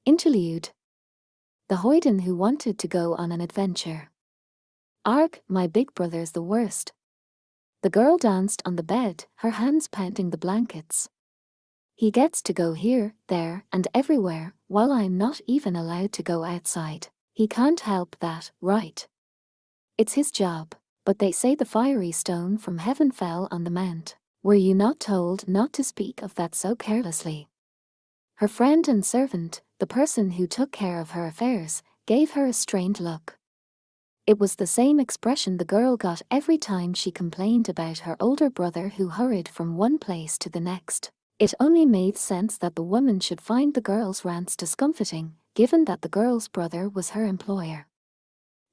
Interlude. The hoyden who wanted to go on an adventure. Arg, my big brother's the worst. The girl danced on the bed, her hands pounding the blankets. He gets to go here, there, and everywhere, while I'm not even allowed to go outside. He can't help that, right? It's his job. But they say the fiery stone from heaven fell on the mount. Were you not told not to speak of that so carelessly? Her friend and servant, the person who took care of her affairs, gave her a strained look. It was the same expression the girl got every time she complained about her older brother who hurried from one place to the next. It only made sense that the woman should find the girl's rants discomforting, given that the girl's brother was her employer.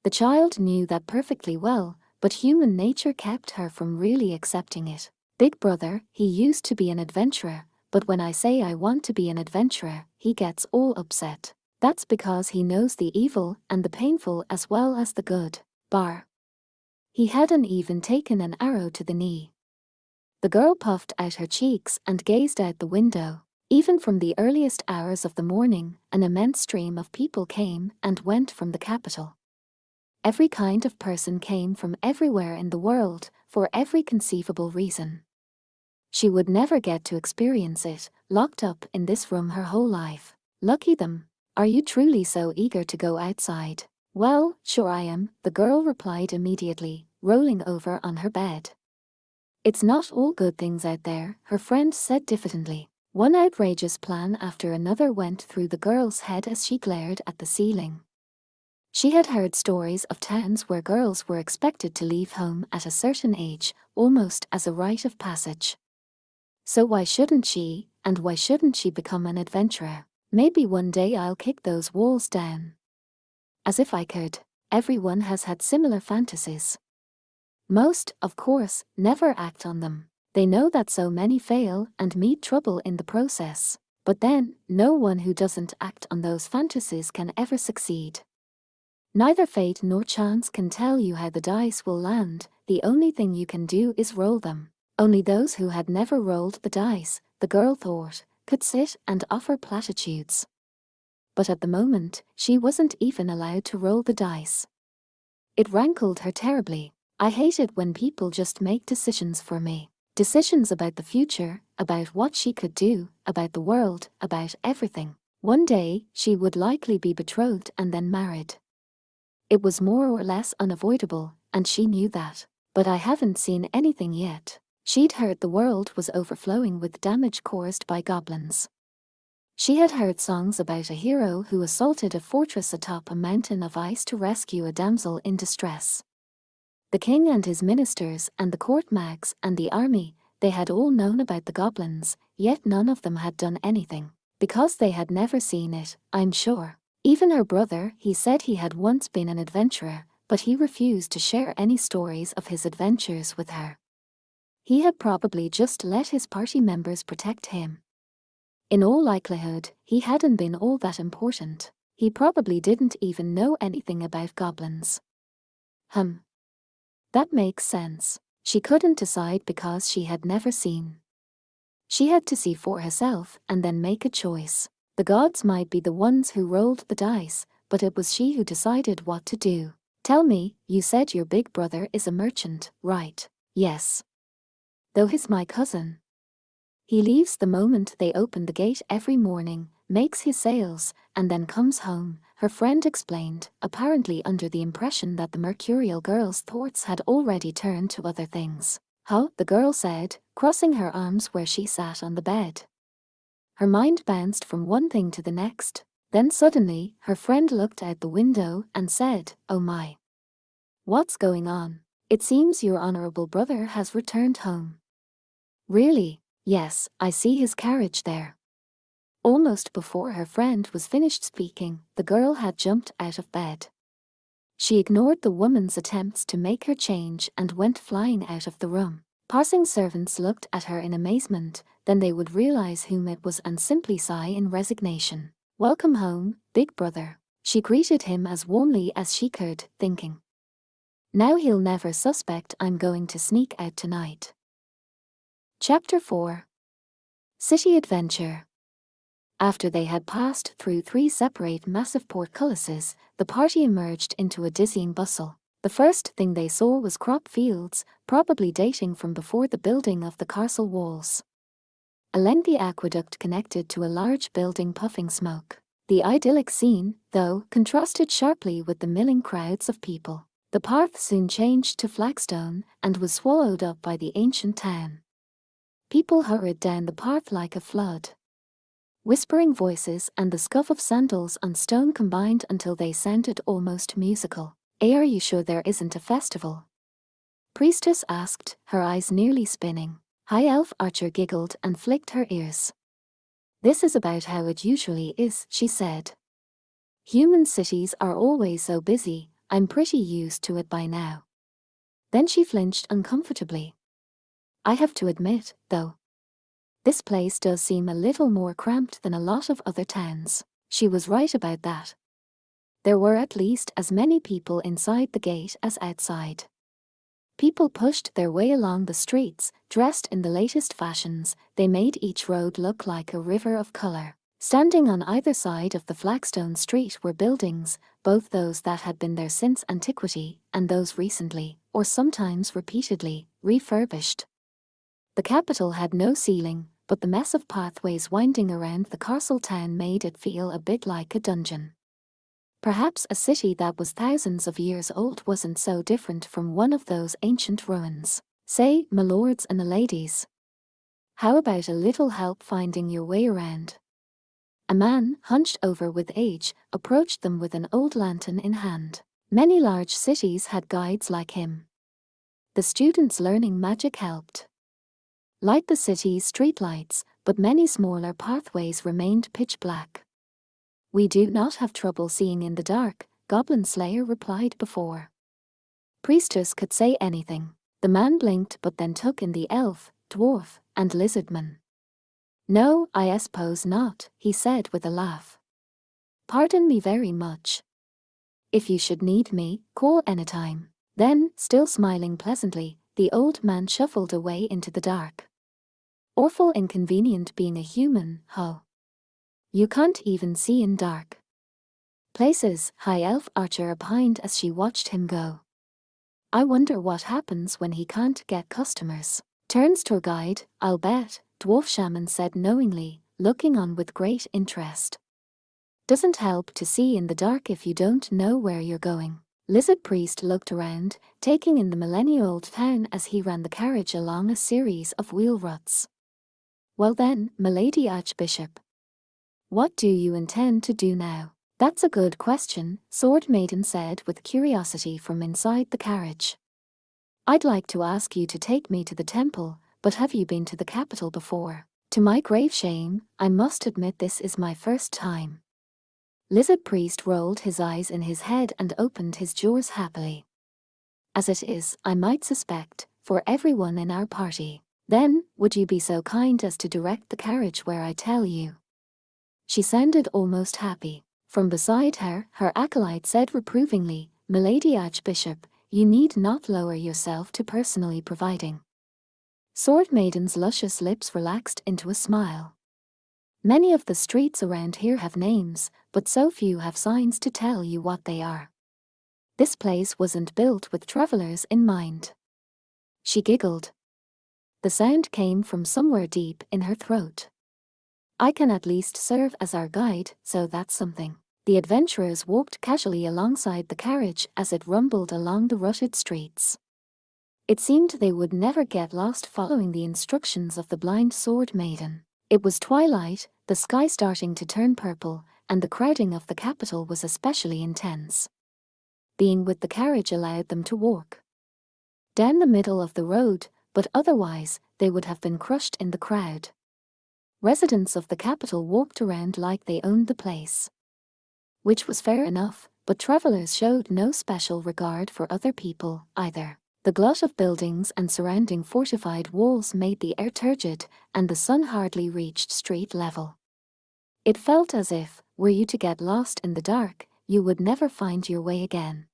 The child knew that perfectly well, but human nature kept her from really accepting it. Big brother, he used to be an adventurer, but when I say I want to be an adventurer, he gets all upset. That's because he knows the evil and the painful as well as the good. He hadn't even taken an arrow to the knee. The girl puffed out her cheeks and gazed out the window. Even from the earliest hours of the morning, an immense stream of people came and went from the capital. Every kind of person came from everywhere in the world, for every conceivable reason. She would never get to experience it, locked up in this room her whole life. Lucky them. Are you truly so eager to go outside? Well, sure I am, the girl replied immediately, rolling over on her bed. It's not all good things out there, her friend said diffidently. One outrageous plan after another went through the girl's head as she glared at the ceiling. She had heard stories of towns where girls were expected to leave home at a certain age, almost as a rite of passage. So why shouldn't she, and why shouldn't she become an adventurer? Maybe one day I'll kick those walls down. As if I could. Everyone has had similar fantasies. Most, of course, never act on them. They know that so many fail and meet trouble in the process. But then, no one who doesn't act on those fantasies can ever succeed. Neither fate nor chance can tell you how the dice will land, the only thing you can do is roll them. Only those who had never rolled the dice, the girl thought, could sit and offer platitudes. But at the moment, she wasn't even allowed to roll the dice. It rankled her terribly. I hate it when people just make decisions for me. Decisions about the future, about what she could do, about the world, about everything. One day, she would likely be betrothed and then married. It was more or less unavoidable, and she knew that. But I haven't seen anything yet. She'd heard the world was overflowing with damage caused by goblins. She had heard songs about a hero who assaulted a fortress atop a mountain of ice to rescue a damsel in distress. The king and his ministers and the court mags and the army, they had all known about the goblins, yet none of them had done anything. Because they had never seen it, I'm sure. Even her brother, he said he had once been an adventurer, but he refused to share any stories of his adventures with her. He had probably just let his party members protect him. In all likelihood, he hadn't been all that important. He probably didn't even know anything about goblins. That makes sense. She couldn't decide because she had never seen. She had to see for herself and then make a choice. The gods might be the ones who rolled the dice, but it was she who decided what to do. Tell me, you said your big brother is a merchant, right? Yes. Though he's my cousin. He leaves the moment they open the gate every morning, makes his sales, and then comes home, her friend explained, apparently under the impression that the mercurial girl's thoughts had already turned to other things. Huh? The girl said, crossing her arms where she sat on the bed. Her mind bounced from one thing to the next. Then suddenly, her friend looked out the window and said, "Oh my. What's going on? It seems your honorable brother has returned home." Really? Yes, I see his carriage there. Almost before her friend was finished speaking, the girl had jumped out of bed. She ignored the woman's attempts to make her change and went flying out of the room. Passing servants looked at her in amazement, then they would realize whom it was and simply sigh in resignation. "Welcome home, big brother." She greeted him as warmly as she could, thinking, "Now he'll never suspect I'm going to sneak out tonight." Chapter 4. City Adventure. After they had passed through 3 separate massive portcullises, the party emerged into a dizzying bustle. The first thing they saw was crop fields, probably dating from before the building of the castle walls. A lengthy aqueduct connected to a large building puffing smoke. The idyllic scene, though, contrasted sharply with the milling crowds of people. The path soon changed to flagstone and was swallowed up by the ancient town. People hurried down the path like a flood. Whispering voices and the scuff of sandals on stone combined until they sounded almost musical. Are you sure there isn't a festival?" Priestess asked, her eyes nearly spinning. High Elf Archer giggled and flicked her ears. "This is about how it usually is," she said. "Human cities are always so busy, I'm pretty used to it by now." Then she flinched uncomfortably. "I have to admit, though, this place does seem a little more cramped than a lot of other towns." She was right about that. There were at least as many people inside the gate as outside. People pushed their way along the streets, dressed in the latest fashions. They made each road look like a river of color. Standing on either side of the flagstone street were buildings, both those that had been there since antiquity and those recently, or sometimes repeatedly, refurbished. The capital had no ceiling, but the mess of pathways winding around the castle town made it feel a bit like a dungeon. Perhaps a city that was thousands of years old wasn't so different from one of those ancient ruins. "Say, my lords and my ladies, how about a little help finding your way around?" A man, hunched over with age, approached them with an old lantern in hand. Many large cities had guides like him. The students learning magic helped light the city's streetlights, but many smaller pathways remained pitch black. "We do not have trouble seeing in the dark," Goblin Slayer replied before Priestess could say anything. The man blinked but then took in the elf, dwarf, and lizardman. "No, I suppose not," he said with a laugh. "Pardon me very much. If you should need me, call anytime." Then, still smiling pleasantly, the old man shuffled away into the dark. "Awful inconvenient being a human, huh? You can't even see in dark places," High Elf Archer opined as she watched him go. "I wonder what happens when he can't get customers." "Turns tour guide, I'll bet," Dwarf Shaman said knowingly, looking on with great interest. "Doesn't help to see in the dark if you don't know where you're going." Lizard Priest looked around, taking in the millennia-old town as he ran the carriage along a series of wheel ruts. "Well then, Milady Archbishop, what do you intend to do now?" "That's a good question," Sword Maiden said with curiosity from inside the carriage. "I'd like to ask you to take me to the temple, but have you been to the capital before?" "To my grave shame, I must admit this is my first time." Lizard Priest rolled his eyes in his head and opened his jaws happily. "As it is, I might suspect, for everyone in our party." "Then, would you be so kind as to direct the carriage where I tell you?" She sounded almost happy. From beside her, her acolyte said reprovingly, "Milady Archbishop, you need not lower yourself to personally providing." Sword Maiden's luscious lips relaxed into a smile. "Many of the streets around here have names, but so few have signs to tell you what they are. This place wasn't built with travelers in mind." She giggled. The sound came from somewhere deep in her throat. "I can at least serve as our guide, so that's something." The adventurers walked casually alongside the carriage as it rumbled along the rutted streets. It seemed they would never get lost following the instructions of the blind Sword Maiden. It was twilight, the sky starting to turn purple, and the crowding of the capital was especially intense. Being with the carriage allowed them to walk down the middle of the road, but otherwise, they would have been crushed in the crowd. Residents of the capital walked around like they owned the place, which was fair enough, but travelers showed no special regard for other people either. The glut of buildings and surrounding fortified walls made the air turgid, and the sun hardly reached street level. It felt as if, were you to get lost in the dark, you would never find your way again.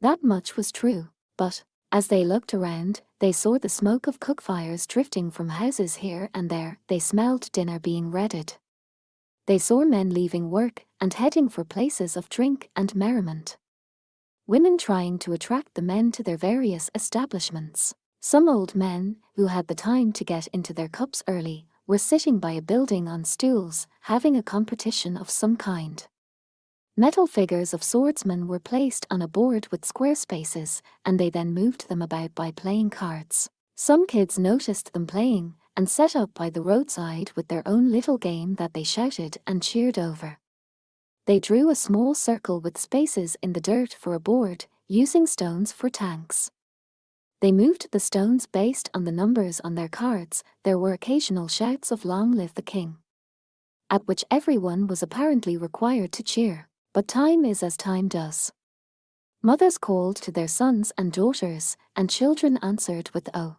That much was true, but as they looked around, they saw the smoke of cook fires drifting from houses here and there. They smelled dinner being readied. They saw men leaving work and heading for places of drink and merriment. Women trying to attract the men to their various establishments. Some old men, who had the time to get into their cups early, were sitting by a building on stools, having a competition of some kind. Metal figures of swordsmen were placed on a board with square spaces, and they then moved them about by playing cards. Some kids noticed them playing, and set up by the roadside with their own little game that they shouted and cheered over. They drew a small circle with spaces in the dirt for a board, using stones for tanks. They moved the stones based on the numbers on their cards. There were occasional shouts of "Long live the king," at which everyone was apparently required to cheer. But time is as time does. Mothers called to their sons and daughters, and children answered with "Oh."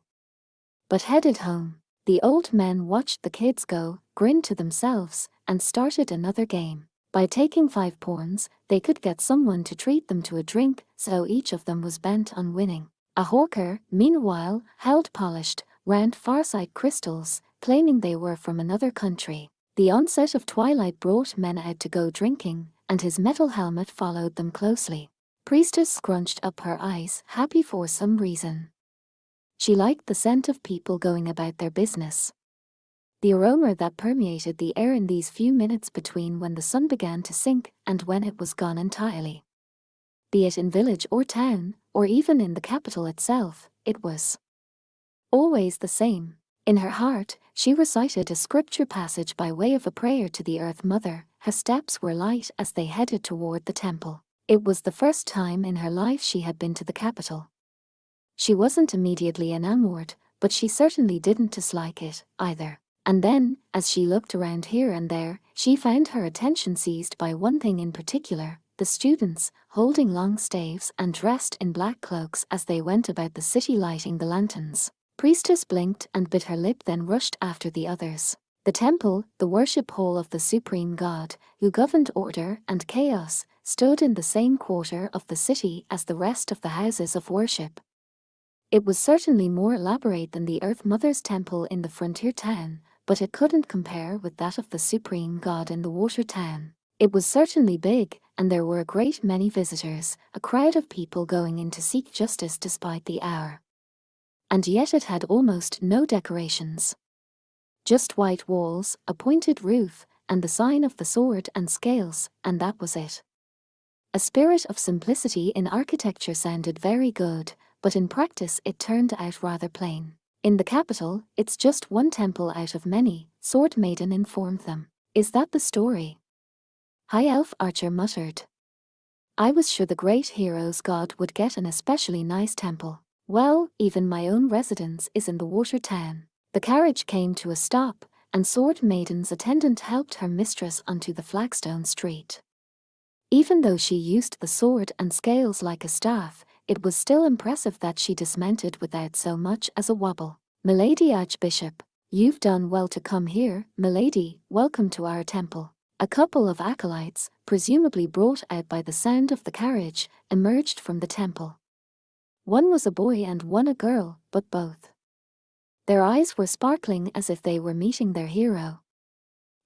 But headed home, the old men watched the kids go, grinned to themselves, and started another game. By taking 5 pawns, they could get someone to treat them to a drink, so each of them was bent on winning. A hawker, meanwhile, held polished, round farsight crystals, claiming they were from another country. The onset of twilight brought men out to go drinking, and his metal helmet followed them closely. Priestess scrunched up her eyes, happy for some reason. She liked the scent of people going about their business. The aroma that permeated the air in these few minutes between when the sun began to sink and when it was gone entirely. Be it in village or town, or even in the capital itself, it was always the same. In her heart, she recited a scripture passage by way of a prayer to the Earth Mother. Her steps were light as they headed toward the temple. It was the first time in her life she had been to the capital. She wasn't immediately enamored, but she certainly didn't dislike it, either. And then, as she looked around here and there, she found her attention seized by one thing in particular: the students, holding long staves and dressed in black cloaks as they went about the city lighting the lanterns. Priestess blinked and bit her lip, then rushed after the others. The temple, the worship hall of the supreme god, who governed order and chaos, stood in the same quarter of the city as the rest of the houses of worship. It was certainly more elaborate than the Earth Mother's temple in the frontier town, but it couldn't compare with that of the supreme god in the water town. It was certainly big, and there were a great many visitors, a crowd of people going in to seek justice despite the hour. And yet it had almost no decorations. Just white walls, a pointed roof, and the sign of the sword and scales, and that was it. A spirit of simplicity in architecture sounded very good, but in practice it turned out rather plain. In the capital, it's just one temple out of many, Sword Maiden informed them. Is that the story? High Elf Archer muttered. I was sure the great hero's god would get an especially nice temple. Well, even my own residence is in the water town. The carriage came to a stop, and Sword Maiden's attendant helped her mistress onto the flagstone street. Even though she used the sword and scales like a staff, it was still impressive that she dismounted without so much as a wobble. Milady Archbishop, you've done well to come here. Milady, welcome to our temple. A couple of acolytes, presumably brought out by the sound of the carriage, emerged from the temple. One was a boy and one a girl, but both. Their eyes were sparkling as if they were meeting their hero.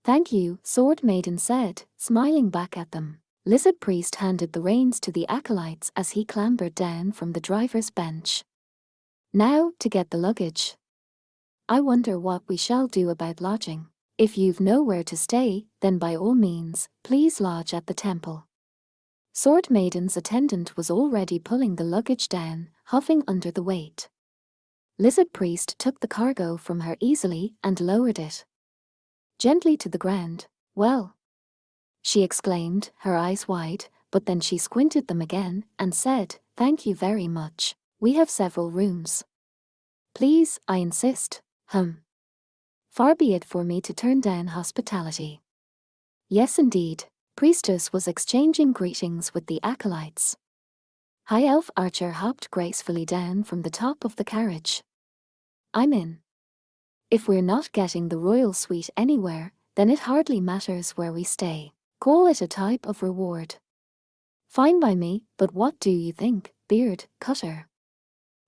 Thank you, Sword Maiden said, smiling back at them. Lizard Priest handed the reins to the acolytes as he clambered down from the driver's bench. Now, to get the luggage. I wonder what we shall do about lodging. If you've nowhere to stay, then by all means, please lodge at the temple. Sword Maiden's attendant was already pulling the luggage down, huffing under the weight. Lizard Priest took the cargo from her easily and lowered it gently to the ground. Well, she exclaimed, her eyes wide, but then she squinted them again and said, thank you very much. We have several rooms. Please, I insist. Far be it for me to turn down hospitality. Yes, indeed. Priestess was exchanging greetings with the acolytes. High Elf Archer hopped gracefully down from the top of the carriage. I'm in. If we're not getting the royal suite anywhere, then it hardly matters where we stay. Call it a type of reward. Fine by me, but what do you think, beard cutter?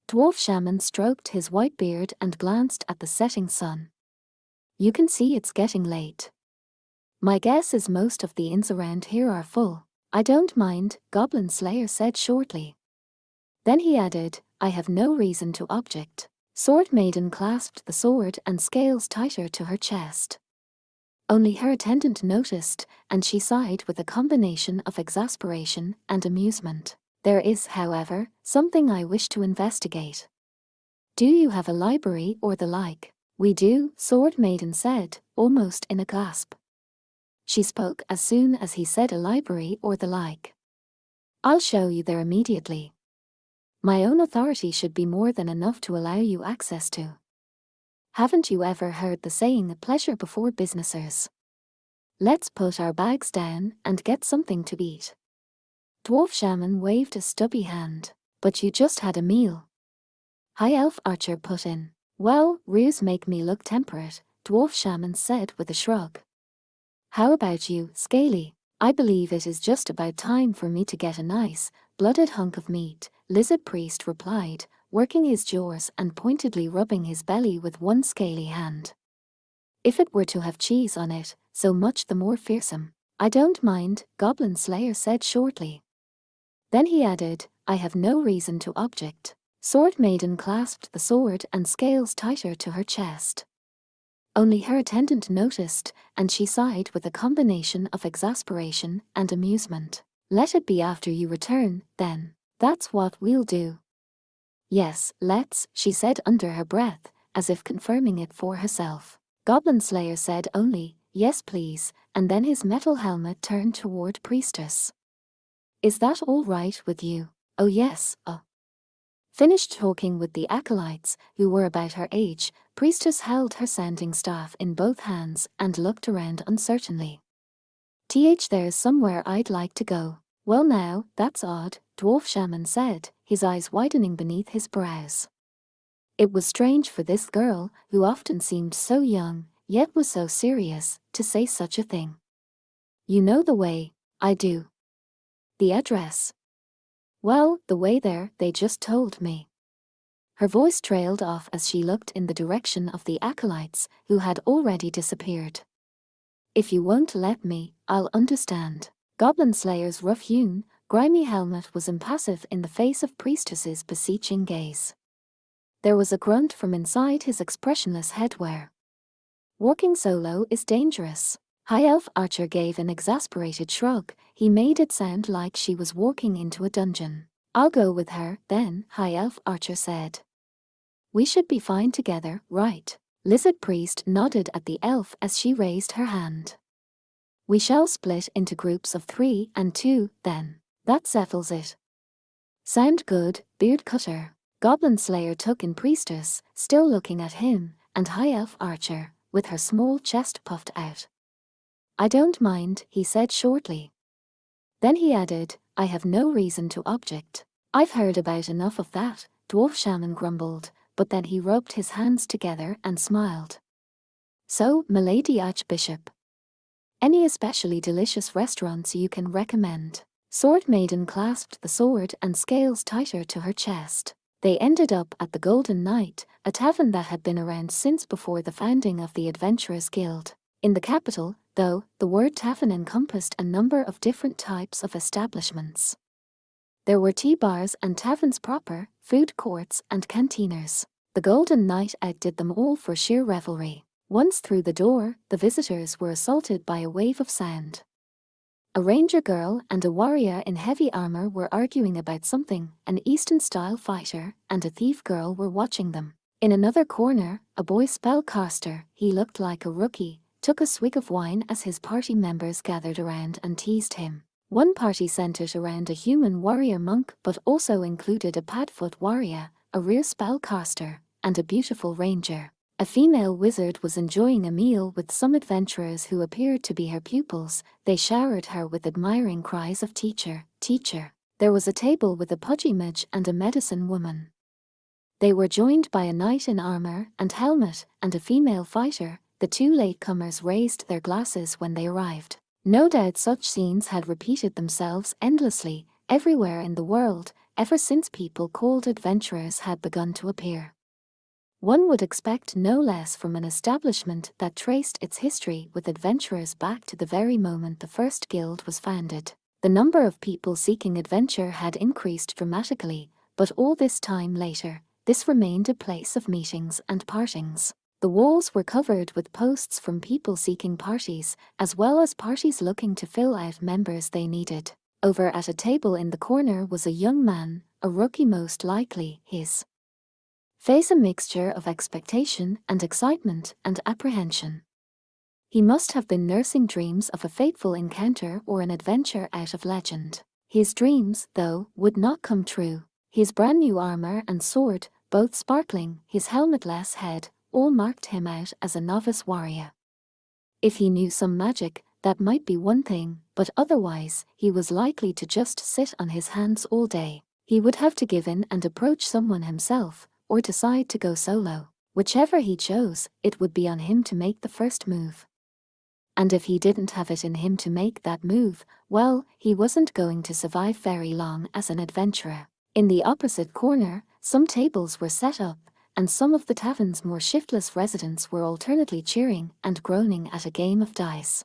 Dwarf Shaman stroked his white beard and glanced at the setting sun. You can see it's getting late. My guess is most of the inns around here are full. I don't mind, Goblin Slayer said shortly. Then he added, I have no reason to object. Sword Maiden clasped the sword and scales tighter to her chest. Only her attendant noticed, and she sighed with a combination of exasperation and amusement. There is, however, something I wish to investigate. Do you have a library or the like? We do, Sword Maiden said, almost in a gasp. She spoke as soon as he said a library or the like. I'll show you there immediately. My own authority should be more than enough to allow you access to. Haven't you ever heard the saying, pleasure before businessers? Let's put our bags down and get something to eat. Dwarf Shaman waved a stubby hand. But you just had a meal. High Elf Archer put in. Well, ruse make me look temperate, Dwarf Shaman said with a shrug. How about you, Scaly? I believe it is just about time for me to get a nice, blooded hunk of meat, Lizard Priest replied, working his jaws and pointedly rubbing his belly with one scaly hand. If it were to have cheese on it, so much the more fearsome. I don't mind, Goblin Slayer said shortly. Then he added, I have no reason to object. Sword Maiden clasped the sword and scales tighter to her chest. Only her attendant noticed, and she sighed with a combination of exasperation and amusement. Let it be after you return, then. That's what we'll do. Yes, let's, she said under her breath, as if confirming it for herself. Goblin Slayer said only, yes please, and then his metal helmet turned toward Priestess. Is that all right with you? Oh yes, Finished talking with the acolytes, who were about her age, Priestess held her sounding staff in both hands and looked around uncertainly. There's somewhere I'd like to go. Well now, that's odd, Dwarf Shaman said, his eyes widening beneath his brows. It was strange for this girl, who often seemed so young, yet was so serious, to say such a thing. You know the way. I do. The address. Well, the way there, they just told me. Her voice trailed off as she looked in the direction of the acolytes, who had already disappeared. If you won't let me, I'll understand. Goblin Slayer's rough-hewn, grimy helmet was impassive in the face of Priestess's beseeching gaze. There was a grunt from inside his expressionless headwear. Walking solo is dangerous. High Elf Archer gave an exasperated shrug. He made it sound like she was walking into a dungeon. I'll go with her, then, High Elf Archer said. We should be fine together, right? Lizard Priest nodded at the elf as she raised her hand. We shall split into groups of 3 and 2, then. That settles it. Sound good, Beard Cutter. Goblin Slayer took in Priestess, still looking at him, and High Elf Archer, with her small chest puffed out. I don't mind, he said shortly. Then he added, I have no reason to object. I've heard about enough of that, Dwarf Shaman grumbled, but then he rubbed his hands together and smiled. So, Milady Archbishop. Any especially delicious restaurants you can recommend? Sword Maiden clasped the sword and scales tighter to her chest. They ended up at the Golden Knight, a tavern that had been around since before the founding of the Adventurers Guild. In the capital, though, the word tavern encompassed a number of different types of establishments. There were tea bars and taverns proper, food courts and canteens. The Golden Knight outdid them all for sheer revelry. Once through the door, the visitors were assaulted by a wave of sound. A ranger girl and a warrior in heavy armor were arguing about something. An Eastern-style fighter and a thief girl were watching them. In another corner, a boy spellcaster, he looked like a rookie, took a swig of wine as his party members gathered around and teased him. One party centered around a human warrior monk but also included a Padfoot warrior, a rear spellcaster, and a beautiful ranger. A female wizard was enjoying a meal with some adventurers who appeared to be her pupils. They showered her with admiring cries of teacher, teacher. There was a table with a pudgy mage and a medicine woman. They were joined by a knight in armor and helmet and a female fighter. The 2 latecomers raised their glasses when they arrived. No doubt such scenes had repeated themselves endlessly, everywhere in the world, ever since people called adventurers had begun to appear. One would expect no less from an establishment that traced its history with adventurers back to the very moment the first guild was founded. The number of people seeking adventure had increased dramatically, but all this time later, this remained a place of meetings and partings. The walls were covered with posts from people seeking parties, as well as parties looking to fill out members they needed. Over at a table in the corner was a young man, a rookie most likely, his face a mixture of expectation and excitement and apprehension. He must have been nursing dreams of a fateful encounter or an adventure out of legend. His dreams, though, would not come true. His brand new armor and sword, both sparkling, his helmetless head, all marked him out as a novice warrior. If he knew some magic, that might be one thing, but otherwise, he was likely to just sit on his hands all day. He would have to give in and approach someone himself, or decide to go solo. Whichever he chose, it would be on him to make the first move. And if he didn't have it in him to make that move, well, he wasn't going to survive very long as an adventurer. In the opposite corner, some tables were set up, and some of the tavern's more shiftless residents were alternately cheering and groaning at a game of dice.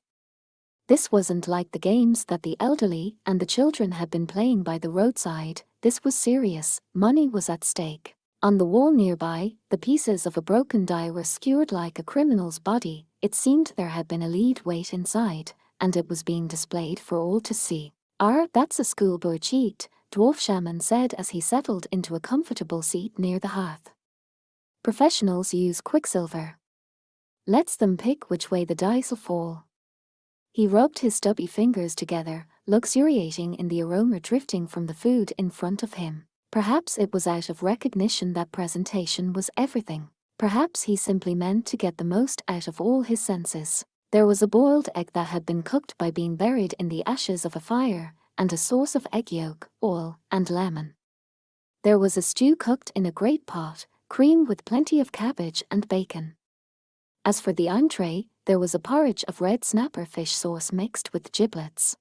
This wasn't like the games that the elderly and the children had been playing by the roadside. This was serious. Money was at stake. On the wall nearby, the pieces of a broken die were skewered like a criminal's body. It seemed there had been a lead weight inside, and it was being displayed for all to see. That's a schoolboy cheat," Dwarf Shaman said as he settled into a comfortable seat near the hearth. "Professionals use quicksilver. Lets them pick which way the dice'll fall." He rubbed his stubby fingers together, luxuriating in the aroma drifting from the food in front of him. Perhaps it was out of recognition that presentation was everything. Perhaps he simply meant to get the most out of all his senses. There was a boiled egg that had been cooked by being buried in the ashes of a fire, and a sauce of egg yolk, oil, and lemon. There was a stew cooked in a great pot, cream with plenty of cabbage and bacon. As for the entree, there was a porridge of red snapper fish sauce mixed with giblets.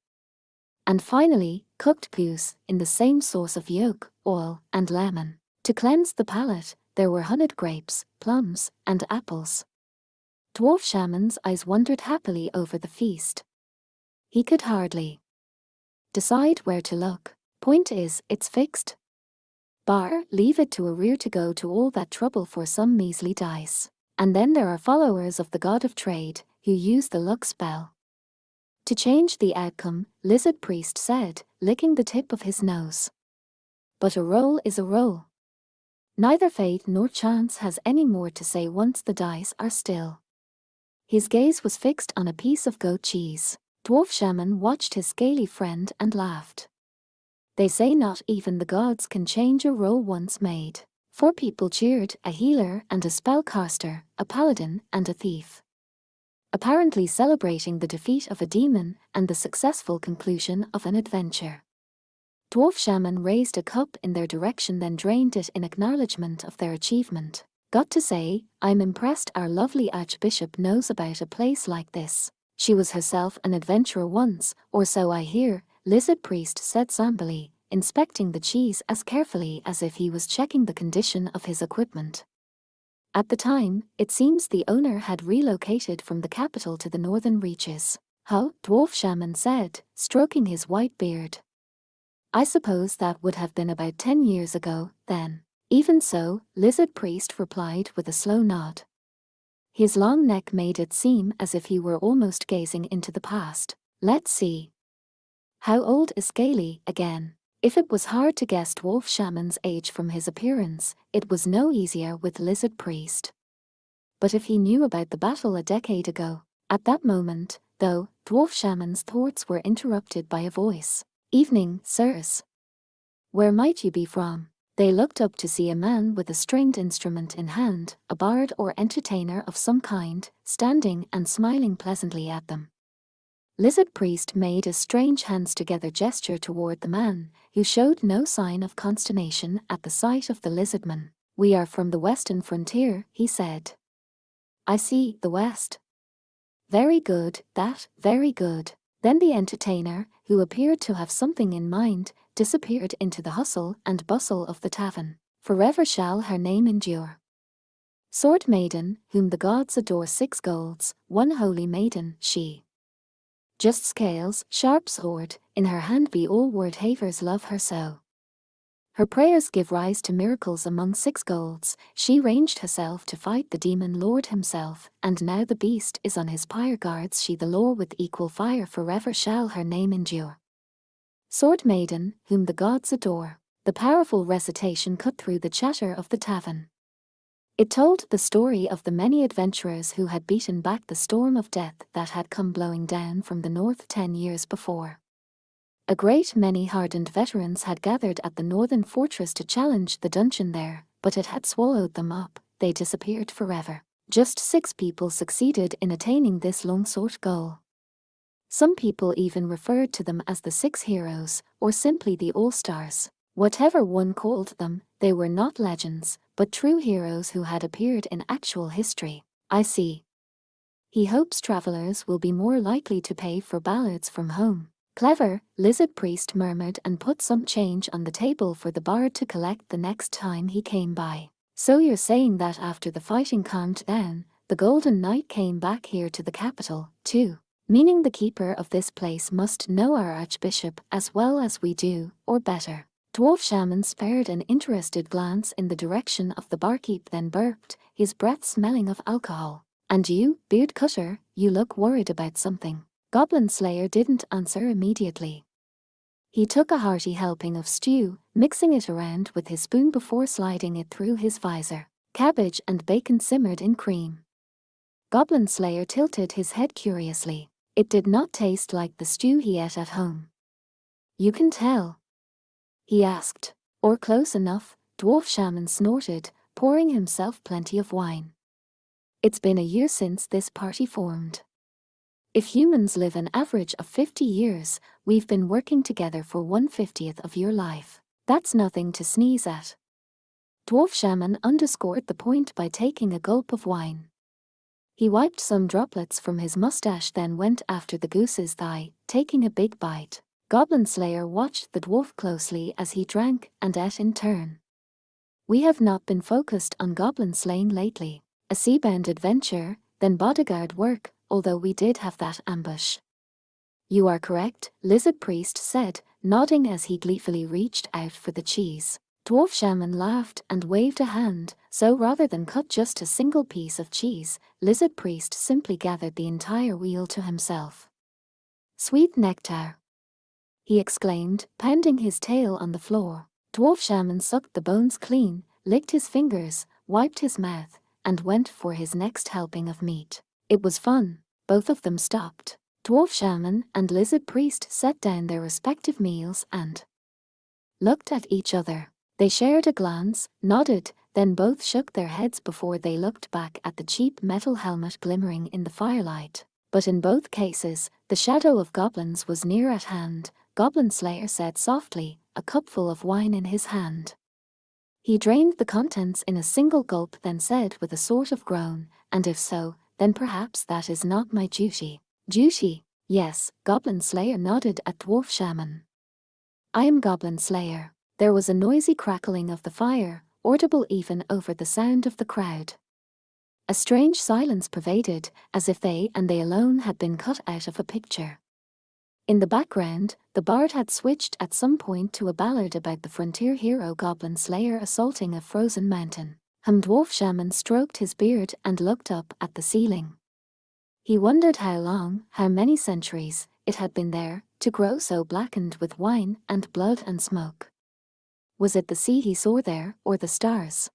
And finally, cooked goose in the same sauce of yolk, oil, and lemon. To cleanse the palate, there were honeyed grapes, plums, and apples. Dwarf Shaman's eyes wandered happily over the feast. He could hardly decide where to look. Point is, it's fixed. Leave it to a rear to go to all that trouble for some measly dice. And then there are followers of the god of trade, who use the luck spell to change the outcome, Lizard Priest said, licking the tip of his nose. But a roll is a roll. Neither fate nor chance has any more to say once the dice are still. His gaze was fixed on a piece of goat cheese. Dwarf Shaman watched his scaly friend and laughed. They say not even the gods can change a roll once made. 4 people cheered, a healer and a spellcaster, a paladin and a thief, apparently celebrating the defeat of a demon and the successful conclusion of an adventure. Dwarf Shaman raised a cup in their direction, then drained it in acknowledgement of their achievement. "Got to say, I'm impressed our lovely Archbishop knows about a place like this. She was herself an adventurer once, or so I hear," Lizard Priest said somberly, inspecting the cheese as carefully as if he was checking the condition of his equipment. At the time, it seems the owner had relocated from the capital to the northern reaches. "Huh?" Dwarf Shaman said, stroking his white beard. "I suppose that would have been about 10 years ago, then." "Even so," Lizard Priest replied with a slow nod. His long neck made it seem as if he were almost gazing into the past. "Let's see. How old is Scaly, again?" If it was hard to guess Dwarf Shaman's age from his appearance, it was no easier with Lizard Priest. But if he knew about the battle a decade ago, at that moment, though, Dwarf Shaman's thoughts were interrupted by a voice. "Evening, sirs. Where might you be from?" They looked up to see a man with a stringed instrument in hand, a bard or entertainer of some kind, standing and smiling pleasantly at them. Lizard Priest made a strange hands-together gesture toward the man, who showed no sign of consternation at the sight of the lizardman. "We are from the western frontier," he said. "I see, the west. Very good, very good." Then the entertainer, who appeared to have something in mind, disappeared into the hustle and bustle of the tavern. "Forever shall her name endure." Sword maiden, whom the gods adore, 6 golds, 1 holy maiden, she. Just scales, sharp sword, in her hand be all word havers love her so. Her prayers give rise to miracles among 6 golds, she ranged herself to fight the demon lord himself, and now the beast is on his pyre guards she the law with equal fire forever shall her name endure. Sword maiden, whom the gods adore. The powerful recitation cut through the chatter of the tavern. It told the story of the many adventurers who had beaten back the storm of death that had come blowing down from the north 10 years before. A great many hardened veterans had gathered at the northern fortress to challenge the dungeon there, but it had swallowed them up, they disappeared forever. Just 6 people succeeded in attaining this long-sought goal. Some people even referred to them as the 6 heroes, or simply the All-Stars. Whatever one called them, they were not legends, but true heroes who had appeared in actual history. I see. He hopes travelers will be more likely to pay for ballads from home. Clever, Lizard Priest murmured and put some change on the table for the bard to collect the next time he came by. So you're saying that after the fighting calmed down, the Golden Knight came back here to the capital, too? Meaning the keeper of this place must know our archbishop as well as we do, or better. Dwarf Shaman spared an interested glance in the direction of the barkeep, then burped, his breath smelling of alcohol. And you, beard cutter, you look worried about something. Goblin Slayer didn't answer immediately. He took a hearty helping of stew, mixing it around with his spoon before sliding it through his visor. Cabbage and bacon simmered in cream. Goblin Slayer tilted his head curiously. It did not taste like the stew he ate at home. You can tell? He asked. Or close enough, Dwarf Shaman snorted, pouring himself plenty of wine. It's been a year since this party formed. If humans live an average of 50 years, we've been working together for 1/50th of your life. That's nothing to sneeze at. Dwarf Shaman underscored the point by taking a gulp of wine. He wiped some droplets from his mustache, then went after the goose's thigh, taking a big bite. Goblin Slayer watched the dwarf closely as he drank and ate in turn. We have not been focused on goblin slaying lately. A seabound adventure, then bodyguard work, although we did have that ambush. You are correct, Lizard Priest said, nodding as he gleefully reached out for the cheese. Dwarf Shaman laughed and waved a hand, so rather than cut just a single piece of cheese, Lizard Priest simply gathered the entire wheel to himself. Sweet nectar! He exclaimed, pounding his tail on the floor. Dwarf Shaman sucked the bones clean, licked his fingers, wiped his mouth, and went for his next helping of meat. It was fun. Both of them stopped. Dwarf Shaman and Lizard Priest set down their respective meals and looked at each other. They shared a glance, nodded, then both shook their heads before they looked back at the cheap metal helmet glimmering in the firelight. But in both cases, the shadow of goblins was near at hand. Goblin Slayer said softly, a cupful of wine in his hand. He drained the contents in a single gulp, then said with a sort of groan, and if so, then perhaps that is not my duty. Duty? Yes, Goblin Slayer nodded at Dwarf Shaman. I am Goblin Slayer. There was a noisy crackling of the fire, audible even over the sound of the crowd. A strange silence pervaded, as if they and they alone had been cut out of a picture. In the background, the bard had switched at some point to a ballad about the frontier hero Goblin Slayer assaulting a frozen mountain. Dwarf Shaman stroked his beard and looked up at the ceiling. He wondered how long, how many centuries, it had been there, to grow so blackened with wine and blood and smoke. Was it the sea he saw there, or the stars?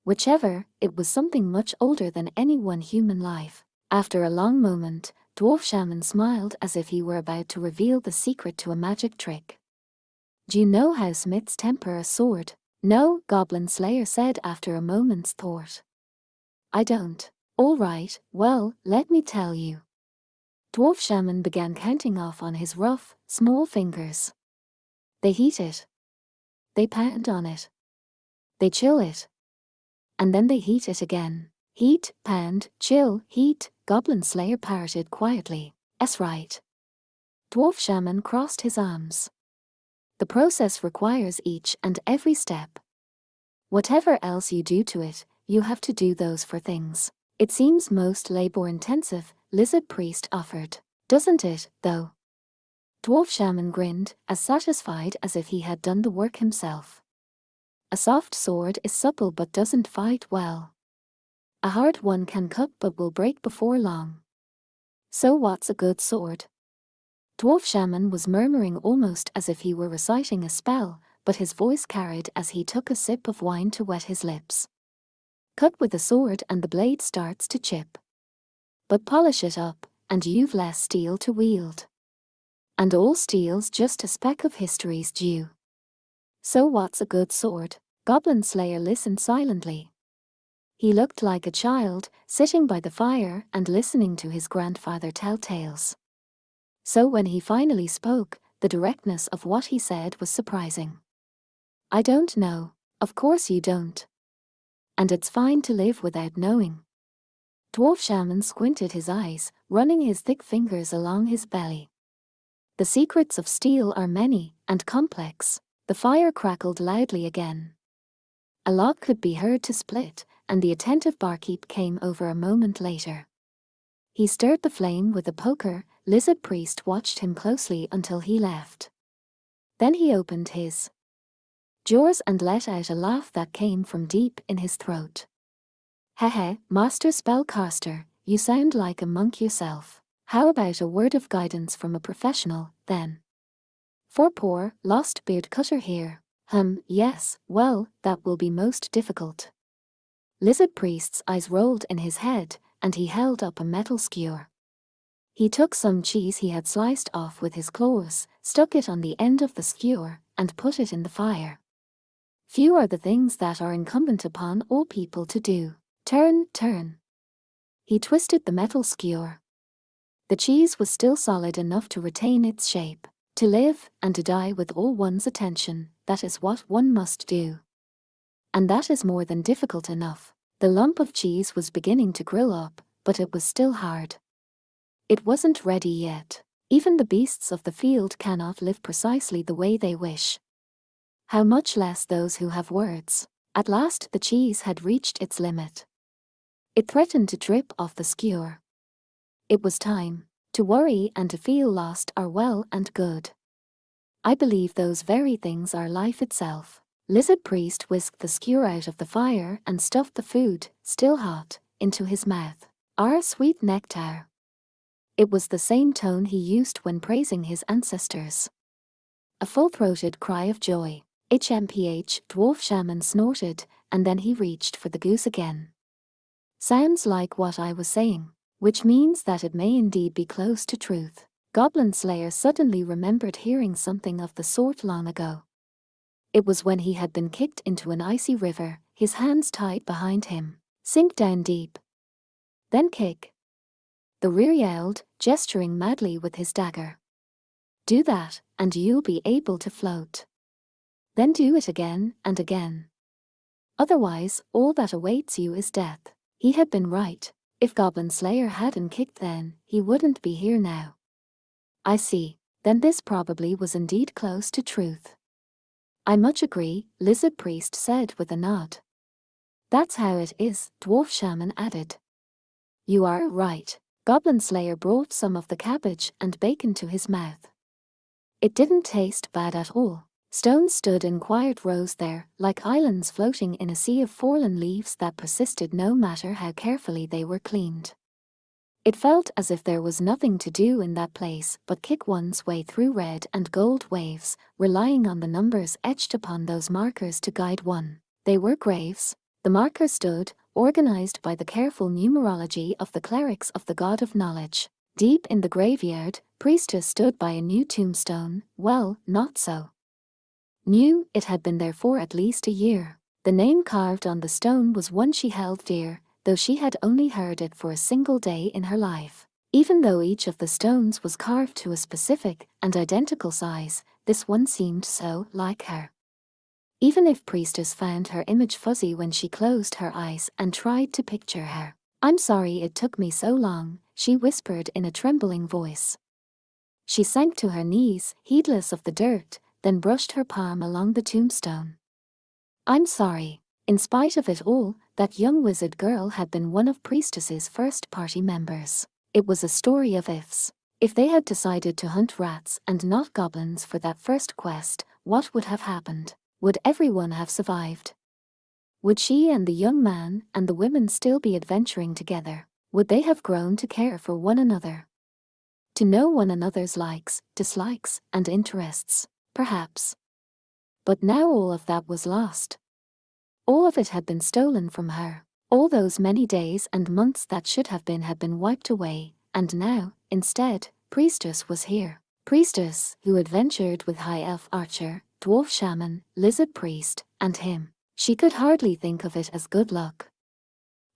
Whichever, it was something much older than any one human life. After a long moment, Dwarf Shaman smiled as if he were about to reveal the secret to a magic trick. Do you know how smiths temper a sword? No, Goblin Slayer said after a moment's thought. I don't. All right, well, let me tell you. Dwarf Shaman began counting off on his rough, small fingers. They heat it. They pound on it. They chill it. And then they heat it again. Heat, pound, chill, heat, Goblin Slayer parroted quietly. "'Es right." Dwarf Shaman crossed his arms. The process requires each and every step. Whatever else you do to it, you have to do those for things. It seems most labor-intensive, Lizard Priest offered. Doesn't it, though? Dwarf Shaman grinned, as satisfied as if he had done the work himself. A soft sword is supple but doesn't fight well. A hard one can cut but will break before long. So what's a good sword? Dwarf Shaman was murmuring almost as if he were reciting a spell, but his voice carried as he took a sip of wine to wet his lips. Cut with a sword and the blade starts to chip. But polish it up, and you've less steel to wield. And all steel's just a speck of history's due. So what's a good sword? Goblin Slayer listened silently. He looked like a child, sitting by the fire and listening to his grandfather tell tales. So when he finally spoke, the directness of what he said was surprising. I don't know. Of course you don't. And it's fine to live without knowing. Dwarf Shaman squinted his eyes, running his thick fingers along his belly. The secrets of steel are many and complex. The fire crackled loudly again. A log could be heard to split, and the attentive barkeep came over a moment later. He stirred the flame with a poker. Lizard Priest watched him closely until he left. Then he opened his jaws and let out a laugh that came from deep in his throat. Hehe, Master Spellcaster, you sound like a monk yourself. How about a word of guidance from a professional, then? For poor, lost beard cutter here. Yes, well, that will be most difficult. Lizard Priest's eyes rolled in his head, and he held up a metal skewer. He took some cheese he had sliced off with his claws, stuck it on the end of the skewer, and put it in the fire. Few are the things that are incumbent upon all people to do. Turn. He twisted the metal skewer. The cheese was still solid enough to retain its shape. To live and to die with all one's attention, that is what one must do. And that is more than difficult enough. The lump of cheese was beginning to grill up, but it was still hard. It wasn't ready yet. Even the beasts of the field cannot live precisely the way they wish. How much less those who have words. At last the cheese had reached its limit. It threatened to drip off the skewer. It was time. To worry and to feel lost are well and good. I believe those very things are life itself. Lizard Priest whisked the skewer out of the fire and stuffed the food, still hot, into his mouth. Our sweet nectar. It was the same tone he used when praising his ancestors. A full-throated cry of joy. HMPH, Dwarf Shaman snorted, and then he reached for the goose again. Sounds like what I was saying, which means that it may indeed be close to truth. Goblin Slayer suddenly remembered hearing something of the sort long ago. It was when he had been kicked into an icy river, his hands tied behind him. Sink down deep. Then kick. The rear yelled, gesturing madly with his dagger. Do that, and you'll be able to float. Then do it again and again. Otherwise, all that awaits you is death. He had been right. If Goblin Slayer hadn't kicked then, he wouldn't be here now. I see. Then this probably was indeed close to truth. I much agree, Lizard Priest said with a nod. That's how it is, Dwarf Shaman added. You are right. Goblin Slayer brought some of the cabbage and bacon to his mouth. It didn't taste bad at all. Stones stood in quiet rows there, like islands floating in a sea of fallen leaves that persisted no matter how carefully they were cleaned. It felt as if there was nothing to do in that place but kick one's way through red and gold waves, relying on the numbers etched upon those markers to guide one. They were graves. The markers stood, organized by the careful numerology of the clerics of the God of Knowledge. Deep in the graveyard, priestess stood by a new tombstone. Well, not so new, it had been there for at least a year. The name carved on the stone was one she held dear, though she had only heard it for a single day in her life. Even though each of the stones was carved to a specific and identical size, this one seemed so like her. Even if priestess found her image fuzzy when she closed her eyes and tried to picture her. I'm sorry it took me so long, she whispered in a trembling voice. She sank to her knees, heedless of the dirt, then brushed her palm along the tombstone. I'm sorry. In spite of it all, that young wizard girl had been one of Priestess's first party members. It was a story of ifs. If they had decided to hunt rats and not goblins for that first quest, what would have happened? Would everyone have survived? Would she and the young man and the women still be adventuring together? Would they have grown to care for one another? To know one another's likes, dislikes, and interests? Perhaps. But now all of that was lost. All of it had been stolen from her. All those many days and months that should have been had been wiped away, and now, instead, Priestess was here. Priestess, who adventured with High Elf Archer, Dwarf Shaman, Lizard Priest, and him. She could hardly think of it as good luck.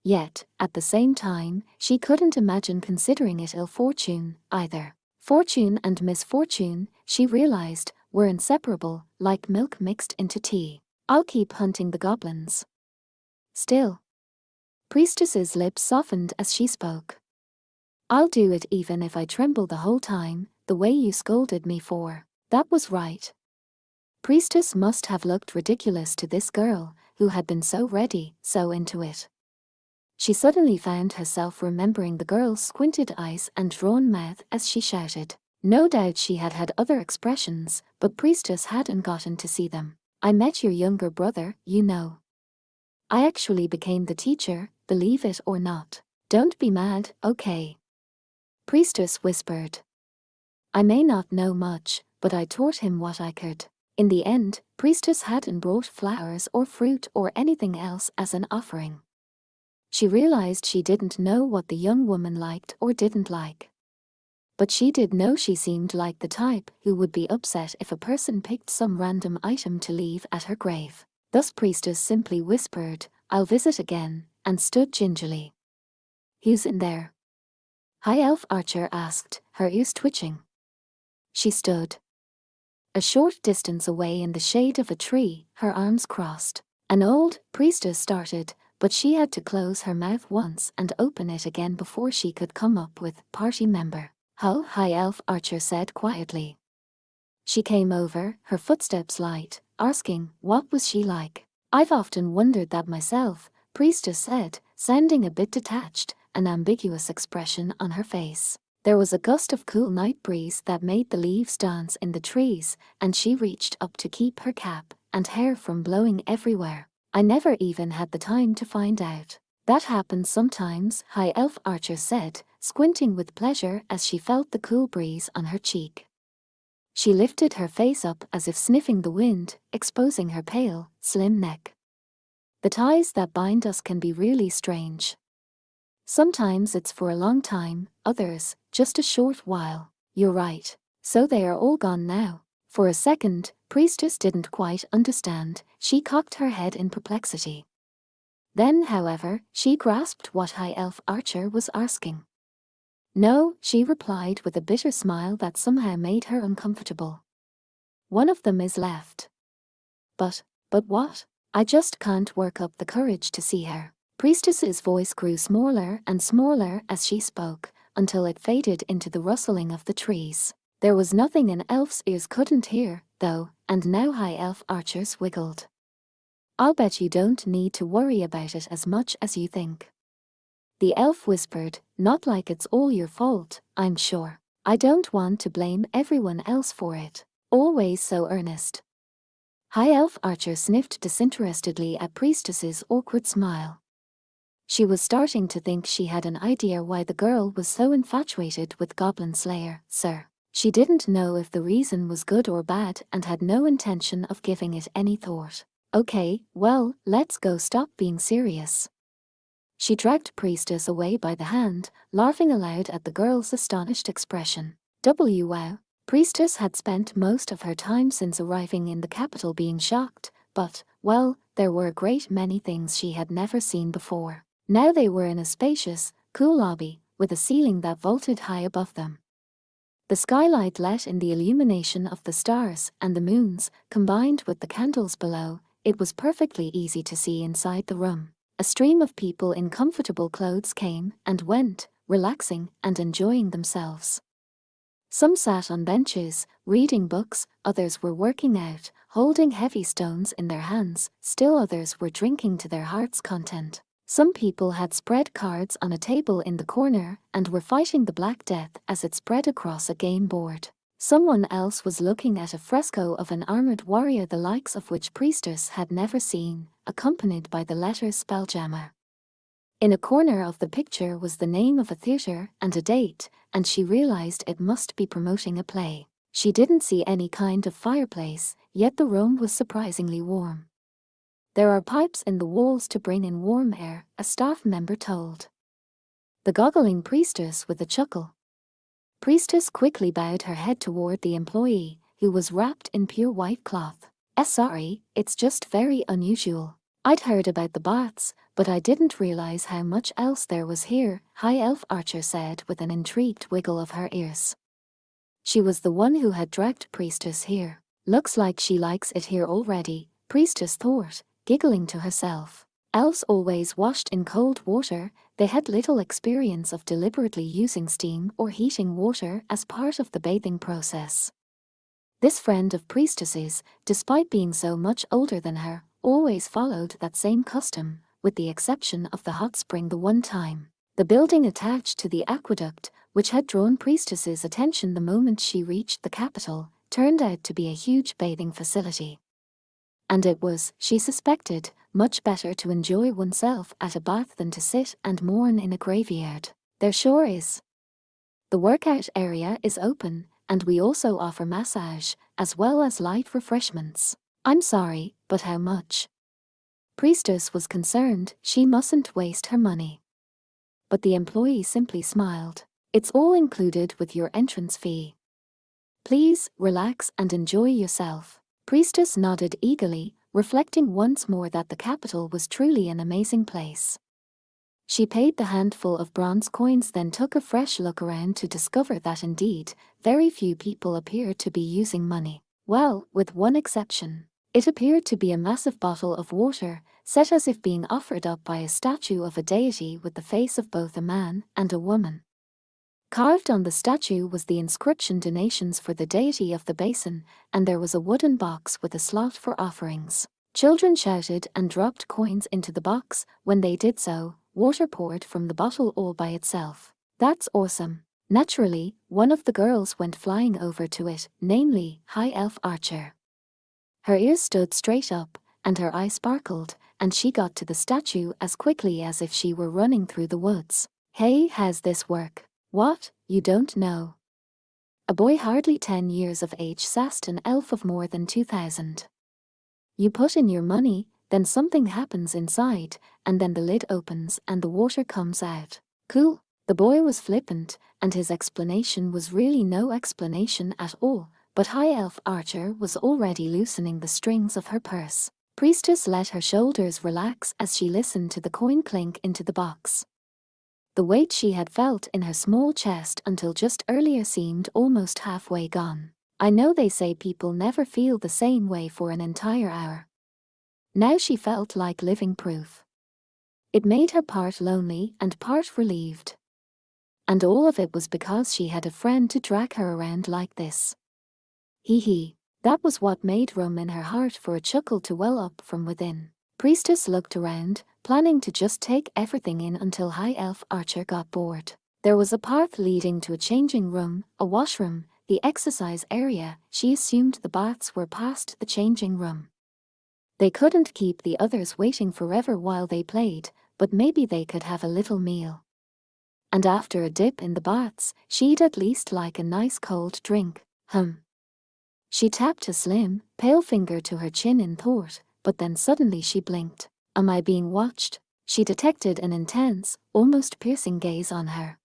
Yet, at the same time, she couldn't imagine considering it ill fortune, either. Fortune and misfortune, she realized, were inseparable, like milk mixed into tea. I'll keep hunting the goblins. Still. Priestess's lips softened as she spoke. I'll do it even if I tremble the whole time, the way you scolded me for. That was right. Priestess must have looked ridiculous to this girl, who had been so ready, so into it. She suddenly found herself remembering the girl's squinted eyes and drawn mouth as she shouted. No doubt she had had other expressions, but Priestess hadn't gotten to see them. I met your younger brother, you know. I actually became the teacher, believe it or not. Don't be mad, okay? Priestess whispered. I may not know much, but I taught him what I could. In the end, Priestess hadn't brought flowers or fruit or anything else as an offering. She realized she didn't know what the young woman liked or didn't like. But she did know she seemed like the type who would be upset if a person picked some random item to leave at her grave. Thus Priestess simply whispered, I'll visit again, and stood gingerly. Who's in there? High Elf Archer asked, her ears twitching. She stood a short distance away in the shade of a tree, her arms crossed. An old priestess started, but she had to close her mouth once and open it again before she could come up with party member. Ho, High Elf Archer said quietly. She came over, her footsteps light, asking, what was she like? I've often wondered that myself, Priestess said, sounding a bit detached, an ambiguous expression on her face. There was a gust of cool night breeze that made the leaves dance in the trees, and she reached up to keep her cap and hair from blowing everywhere. I never even had the time to find out. That happens sometimes, High Elf Archer said, squinting with pleasure as she felt the cool breeze on her cheek. She lifted her face up as if sniffing the wind, exposing her pale, slim neck. The ties that bind us can be really strange. Sometimes it's for a long time, others, just a short while. You're right. So they are all gone now. For a second, Priestess didn't quite understand. She cocked her head in perplexity. Then, however, she grasped what High Elf Archer was asking. No, she replied with a bitter smile that somehow made her uncomfortable. One of them is left. But what? I just can't work up the courage to see her. Priestess's voice grew smaller and smaller as she spoke, until it faded into the rustling of the trees. There was nothing an elf's ears couldn't hear, though, and now High Elf Archer's wiggled. I'll bet you don't need to worry about it as much as you think. The elf whispered, not like it's all your fault, I'm sure. I don't want to blame everyone else for it. Always so earnest. High Elf Archer sniffed disinterestedly at Priestess's awkward smile. She was starting to think she had an idea why the girl was so infatuated with Goblin Slayer, sir. She didn't know if the reason was good or bad and had no intention of giving it any thought. Okay, well, let's go stop being serious. She dragged Priestess away by the hand, laughing aloud at the girl's astonished expression. Wow. Priestess had spent most of her time since arriving in the capital being shocked, but, well, there were a great many things she had never seen before. Now they were in a spacious, cool lobby, with a ceiling that vaulted high above them. The skylight let in the illumination of the stars and the moons, combined with the candles below. It was perfectly easy to see inside the room. A stream of people in comfortable clothes came and went, relaxing and enjoying themselves. Some sat on benches, reading books, others were working out, holding heavy stones in their hands, still others were drinking to their heart's content. Some people had spread cards on a table in the corner and were fighting the Black Death as it spread across a game board. Someone else was looking at a fresco of an armored warrior the likes of which Priestess had never seen, accompanied by the letters Spelljammer. In a corner of the picture was the name of a theatre and a date, and she realized it must be promoting a play. She didn't see any kind of fireplace, yet the room was surprisingly warm. There are pipes in the walls to bring in warm air, a staff member told the goggling priestess with a chuckle. Priestess quickly bowed her head toward the employee, who was wrapped in pure white cloth. Sorry, it's just very unusual. I'd heard about the baths, but I didn't realize how much else there was here, High Elf Archer said with an intrigued wiggle of her ears. She was the one who had dragged Priestess here. Looks like she likes it here already, Priestess thought, giggling to herself. Elves always washed in cold water, they had little experience of deliberately using steam or heating water as part of the bathing process. This friend of Priestess's, despite being so much older than her, always followed that same custom, with the exception of the hot spring the one time. The building attached to the aqueduct, which had drawn Priestess's attention the moment she reached the capital, turned out to be a huge bathing facility. And it was, she suspected, much better to enjoy oneself at a bath than to sit and mourn in a graveyard. There sure is. The workout area is open, and we also offer massage, as well as light refreshments. I'm sorry, but how much? Priestess was concerned, she mustn't waste her money. But the employee simply smiled. It's all included with your entrance fee. Please, relax and enjoy yourself. Priestess nodded eagerly, reflecting once more that the capital was truly an amazing place. She paid the handful of bronze coins, then took a fresh look around to discover that indeed, very few people appeared to be using money. Well, with one exception. It appeared to be a massive bottle of water, set as if being offered up by a statue of a deity with the face of both a man and a woman. Carved on the statue was the inscription "Donations for the deity of the basin," and there was a wooden box with a slot for offerings. Children shouted and dropped coins into the box. When they did so, water poured from the bottle all by itself. That's awesome. Naturally, one of the girls went flying over to it, namely, High Elf Archer. Her ears stood straight up, and her eyes sparkled, and she got to the statue as quickly as if she were running through the woods. Hey, how's this work? What, you don't know? A boy hardly 10 years of age sassed an elf of more than 2,000. You put in your money, then something happens inside, and then the lid opens and the water comes out. Cool. The boy was flippant, and his explanation was really no explanation at all. But High Elf Archer was already loosening the strings of her purse. Priestess let her shoulders relax as she listened to the coin clink into the box. The weight she had felt in her small chest until just earlier seemed almost halfway gone. I know they say people never feel the same way for an entire hour. Now she felt like living proof. It made her part lonely and part relieved. And all of it was because she had a friend to drag her around like this. Hee hee. That was what made room in her heart for a chuckle to well up from within. Priestess looked around, planning to just take everything in until High Elf Archer got bored. There was a path leading to a changing room, a washroom, the exercise area. She assumed the baths were past the changing room. They couldn't keep the others waiting forever while they played, but maybe they could have a little meal. And after a dip in the baths, she'd at least like a nice cold drink. She tapped a slim, pale finger to her chin in thought, but then suddenly she blinked. Am I being watched? She detected an intense, almost piercing gaze on her.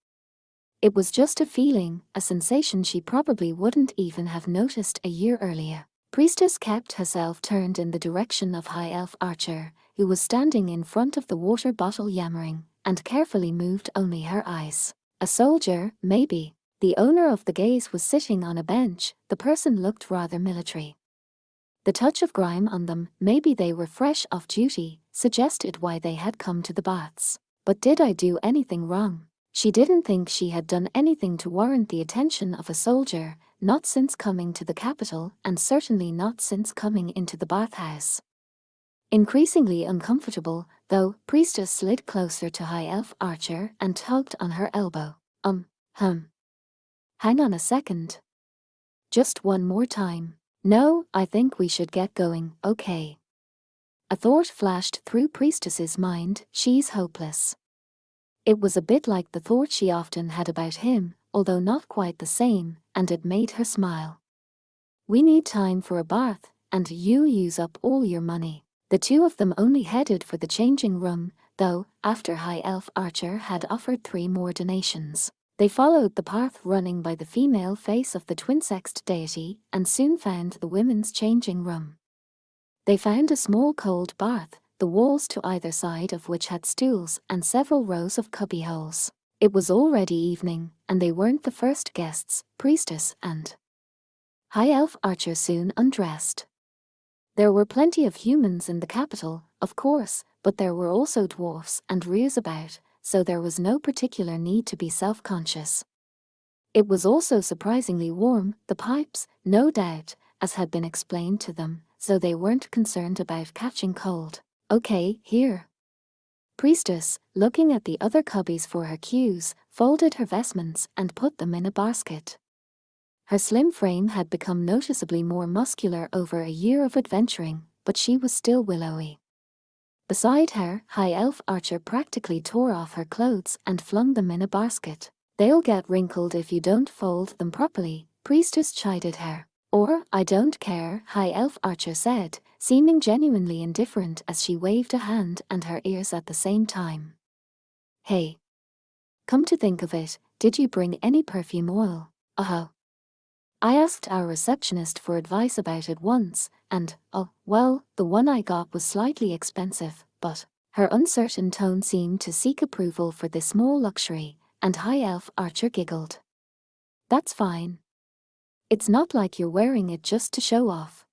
It was just a feeling, a sensation she probably wouldn't even have noticed a year earlier. Priestess kept herself turned in the direction of High Elf Archer, who was standing in front of the water bottle yammering, and carefully moved only her eyes. A soldier, maybe. The owner of the gaze was sitting on a bench. The person looked rather military. The touch of grime on them, maybe they were fresh off duty, suggested why they had come to the baths. But did I do anything wrong? She didn't think she had done anything to warrant the attention of a soldier, not since coming to the capital and certainly not since coming into the bathhouse. Increasingly uncomfortable, though, Priestess slid closer to High Elf Archer and tugged on her elbow. Hang on a second. Just one more time. No, I think we should get going, okay. A thought flashed through Priestess's mind, she's hopeless. It was a bit like the thought she often had about him, although not quite the same, and it made her smile. We need time for a bath, and you use up all your money. The two of them only headed for the changing room, though, after High Elf Archer had offered 3 more donations. They followed the path running by the female face of the twin-sexed deity and soon found the women's changing room. They found a small cold bath, the walls to either side of which had stools and several rows of cubbyholes. It was already evening, and they weren't the first guests. Priestess and High Elf Archer soon undressed. There were plenty of humans in the capital, of course, but there were also dwarfs and rears about, so there was no particular need to be self-conscious. It was also surprisingly warm, the pipes, no doubt, as had been explained to them, so they weren't concerned about catching cold. Okay, here. Priestess, looking at the other cubbies for her cues, folded her vestments and put them in a basket. Her slim frame had become noticeably more muscular over a year of adventuring, but she was still willowy. Beside her, High Elf Archer practically tore off her clothes and flung them in a basket. They'll get wrinkled if you don't fold them properly, Priestess chided her. Or, I don't care, High Elf Archer said, seeming genuinely indifferent as she waved a hand and her ears at the same time. Hey. Come to think of it, did you bring any perfume oil? Uh-huh. I asked our receptionist for advice about it once, and, oh, well, the one I got was slightly expensive, but her uncertain tone seemed to seek approval for this small luxury, and High Elf Archer giggled. That's fine. It's not like you're wearing it just to show off.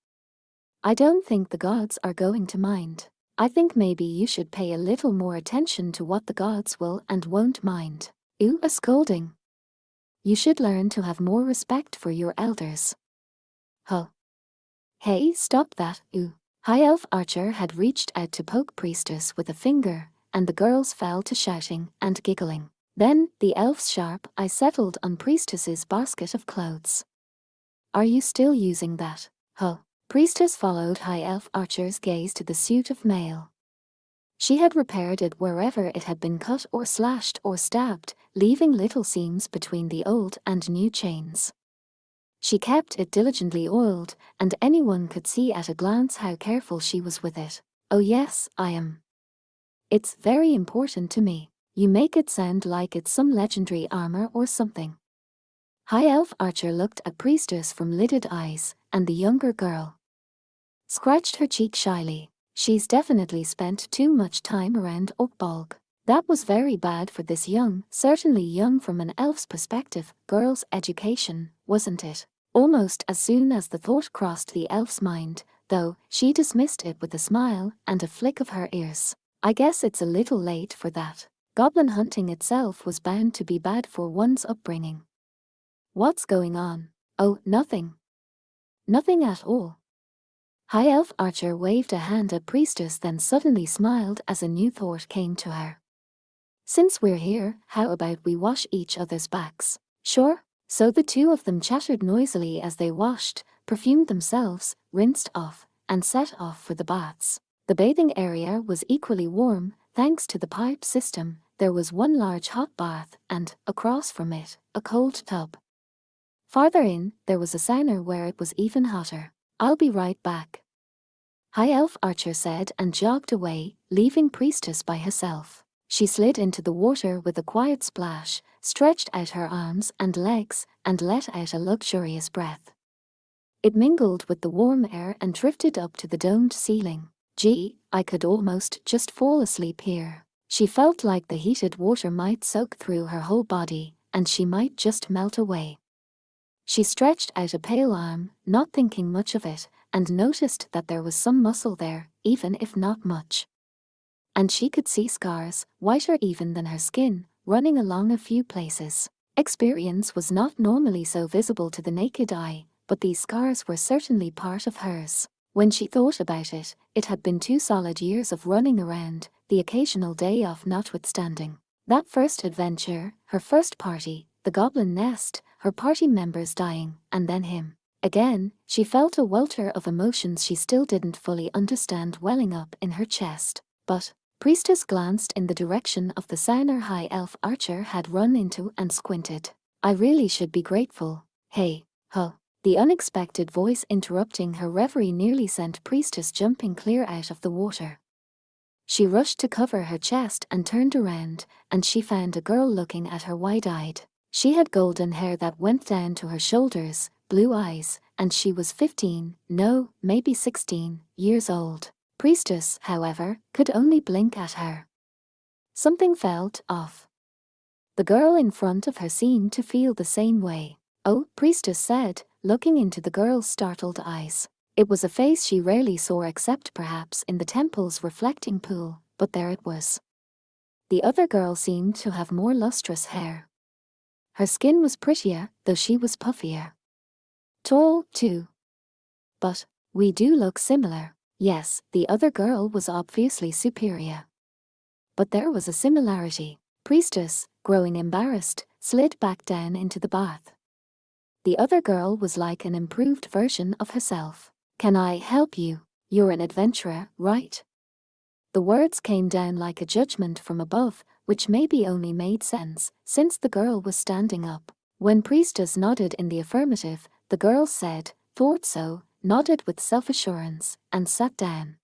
I don't think the gods are going to mind. I think maybe you should pay a little more attention to what the gods will and won't mind. Ooh, a scolding. You should learn to have more respect for your elders. Huh. Hey, stop that, ooh. High Elf Archer had reached out to poke Priestess with a finger, and the girls fell to shouting and giggling. Then, the elf's sharp eye settled on Priestess's basket of clothes. Are you still using that? Huh. Priestess followed High Elf Archer's gaze to the suit of mail. She had repaired it wherever it had been cut or slashed or stabbed, leaving little seams between the old and new chains. She kept it diligently oiled, and anyone could see at a glance how careful she was with it. Oh yes, I am. It's very important to me. You make it sound like it's some legendary armor or something. High Elf Archer looked at Priestess from lidded eyes, and the younger girl scratched her cheek shyly. She's definitely spent too much time around Oakbolg. That was very bad for this young, certainly young from an elf's perspective, girl's education, wasn't it? Almost as soon as the thought crossed the elf's mind, though, she dismissed it with a smile and a flick of her ears. I guess it's a little late for that. Goblin hunting itself was bound to be bad for one's upbringing. What's going on? Oh, nothing. Nothing at all. High Elf Archer waved a hand at Priestess, then suddenly smiled as a new thought came to her. Since we're here, how about we wash each other's backs? Sure. So the two of them chattered noisily as they washed, perfumed themselves, rinsed off, and set off for the baths. The bathing area was equally warm, thanks to the pipe system. There was one large hot bath and, across from it, a cold tub. Farther in, there was a sauna where it was even hotter. I'll be right back. High Elf Archer said and jogged away, leaving Priestess by herself. She slid into the water with a quiet splash, stretched out her arms and legs, and let out a luxurious breath. It mingled with the warm air and drifted up to the domed ceiling. Gee, I could almost just fall asleep here. She felt like the heated water might soak through her whole body, and she might just melt away. She stretched out a pale arm, not thinking much of it, and noticed that there was some muscle there, even if not much. And she could see scars, whiter even than her skin, running along a few places. Experience was not normally so visible to the naked eye, but these scars were certainly part of hers. When she thought about it, it had been 2 solid years of running around, the occasional day off notwithstanding. That first adventure, her first party, the goblin nest, her party members dying, and then him. Again, she felt a welter of emotions she still didn't fully understand welling up in her chest. But priestess glanced in the direction of the Sauner high elf Archer had run into and squinted. I really should be grateful. Hey, huh. The unexpected voice interrupting her reverie nearly sent priestess jumping clear out of the water. She rushed to cover her chest and turned around, and she found a girl looking at her wide-eyed. She had golden hair that went down to her shoulders, blue eyes, and she was 15, no, maybe 16, years old. Priestess, however, could only blink at her. Something felt off. The girl in front of her seemed to feel the same way. Oh, priestess said, looking into the girl's startled eyes. It was a face she rarely saw except perhaps in the temple's reflecting pool, but there it was. The other girl seemed to have more lustrous hair. Her skin was prettier, though she was puffier. Tall, too. But we do look similar. Yes, the other girl was obviously superior. But there was a similarity. Priestess, growing embarrassed, slid back down into the bath. The other girl was like an improved version of herself. Can I help you? You're an adventurer, right? The words came down like a judgment from above, which maybe only made sense, since the girl was standing up. When priestess nodded in the affirmative, the girl said, "Thought so," nodded with self-assurance, and sat down.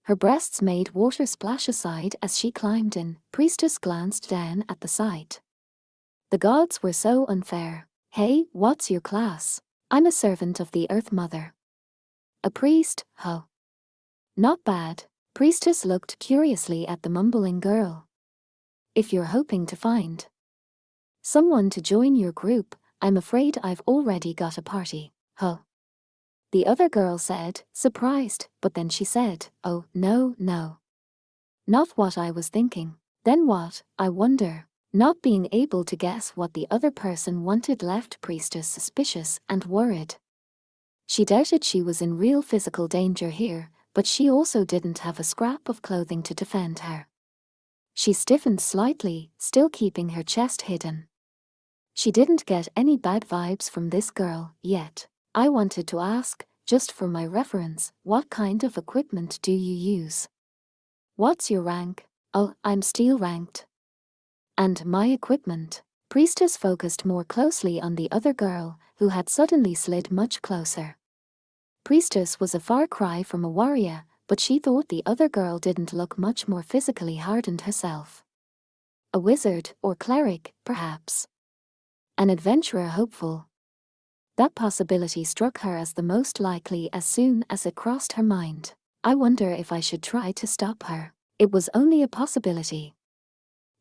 Her breasts made water splash aside as she climbed in. Priestess glanced down at the sight. The gods were so unfair. Hey, what's your class? I'm a servant of the Earth Mother. A priest, huh? Not bad. Priestess looked curiously at the mumbling girl. If you're hoping to find someone to join your group, I'm afraid I've already got a party, huh? The other girl said, surprised, but then she said, oh, no. Not what I was thinking. Then what, I wonder? Not being able to guess what the other person wanted left priestess suspicious and worried. She doubted she was in real physical danger here, but she also didn't have a scrap of clothing to defend her. She stiffened slightly, still keeping her chest hidden. She didn't get any bad vibes from this girl, yet. I wanted to ask, just for my reference, what kind of equipment do you use? What's your rank? Oh, I'm steel ranked. And my equipment? Priestess focused more closely on the other girl, who had suddenly slid much closer. Priestess was a far cry from a warrior, but she thought the other girl didn't look much more physically hardened herself. A wizard or cleric, perhaps. An adventurer hopeful. That possibility struck her as the most likely as soon as it crossed her mind. I wonder if I should try to stop her. It was only a possibility.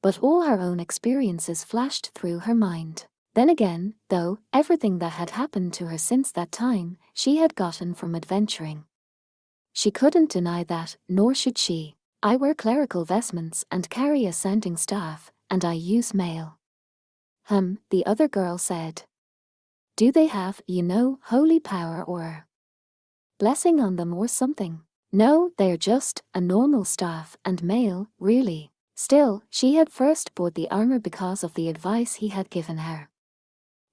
But all her own experiences flashed through her mind. Then again, though, everything that had happened to her since that time, she had gotten from adventuring. She couldn't deny that, nor should she. I wear clerical vestments and carry a sounding staff, and I use mail. The other girl said. Do they have, holy power or blessing on them or something? No, they're just a normal staff and mail, really. Still, she had first bought the armor because of the advice he had given her.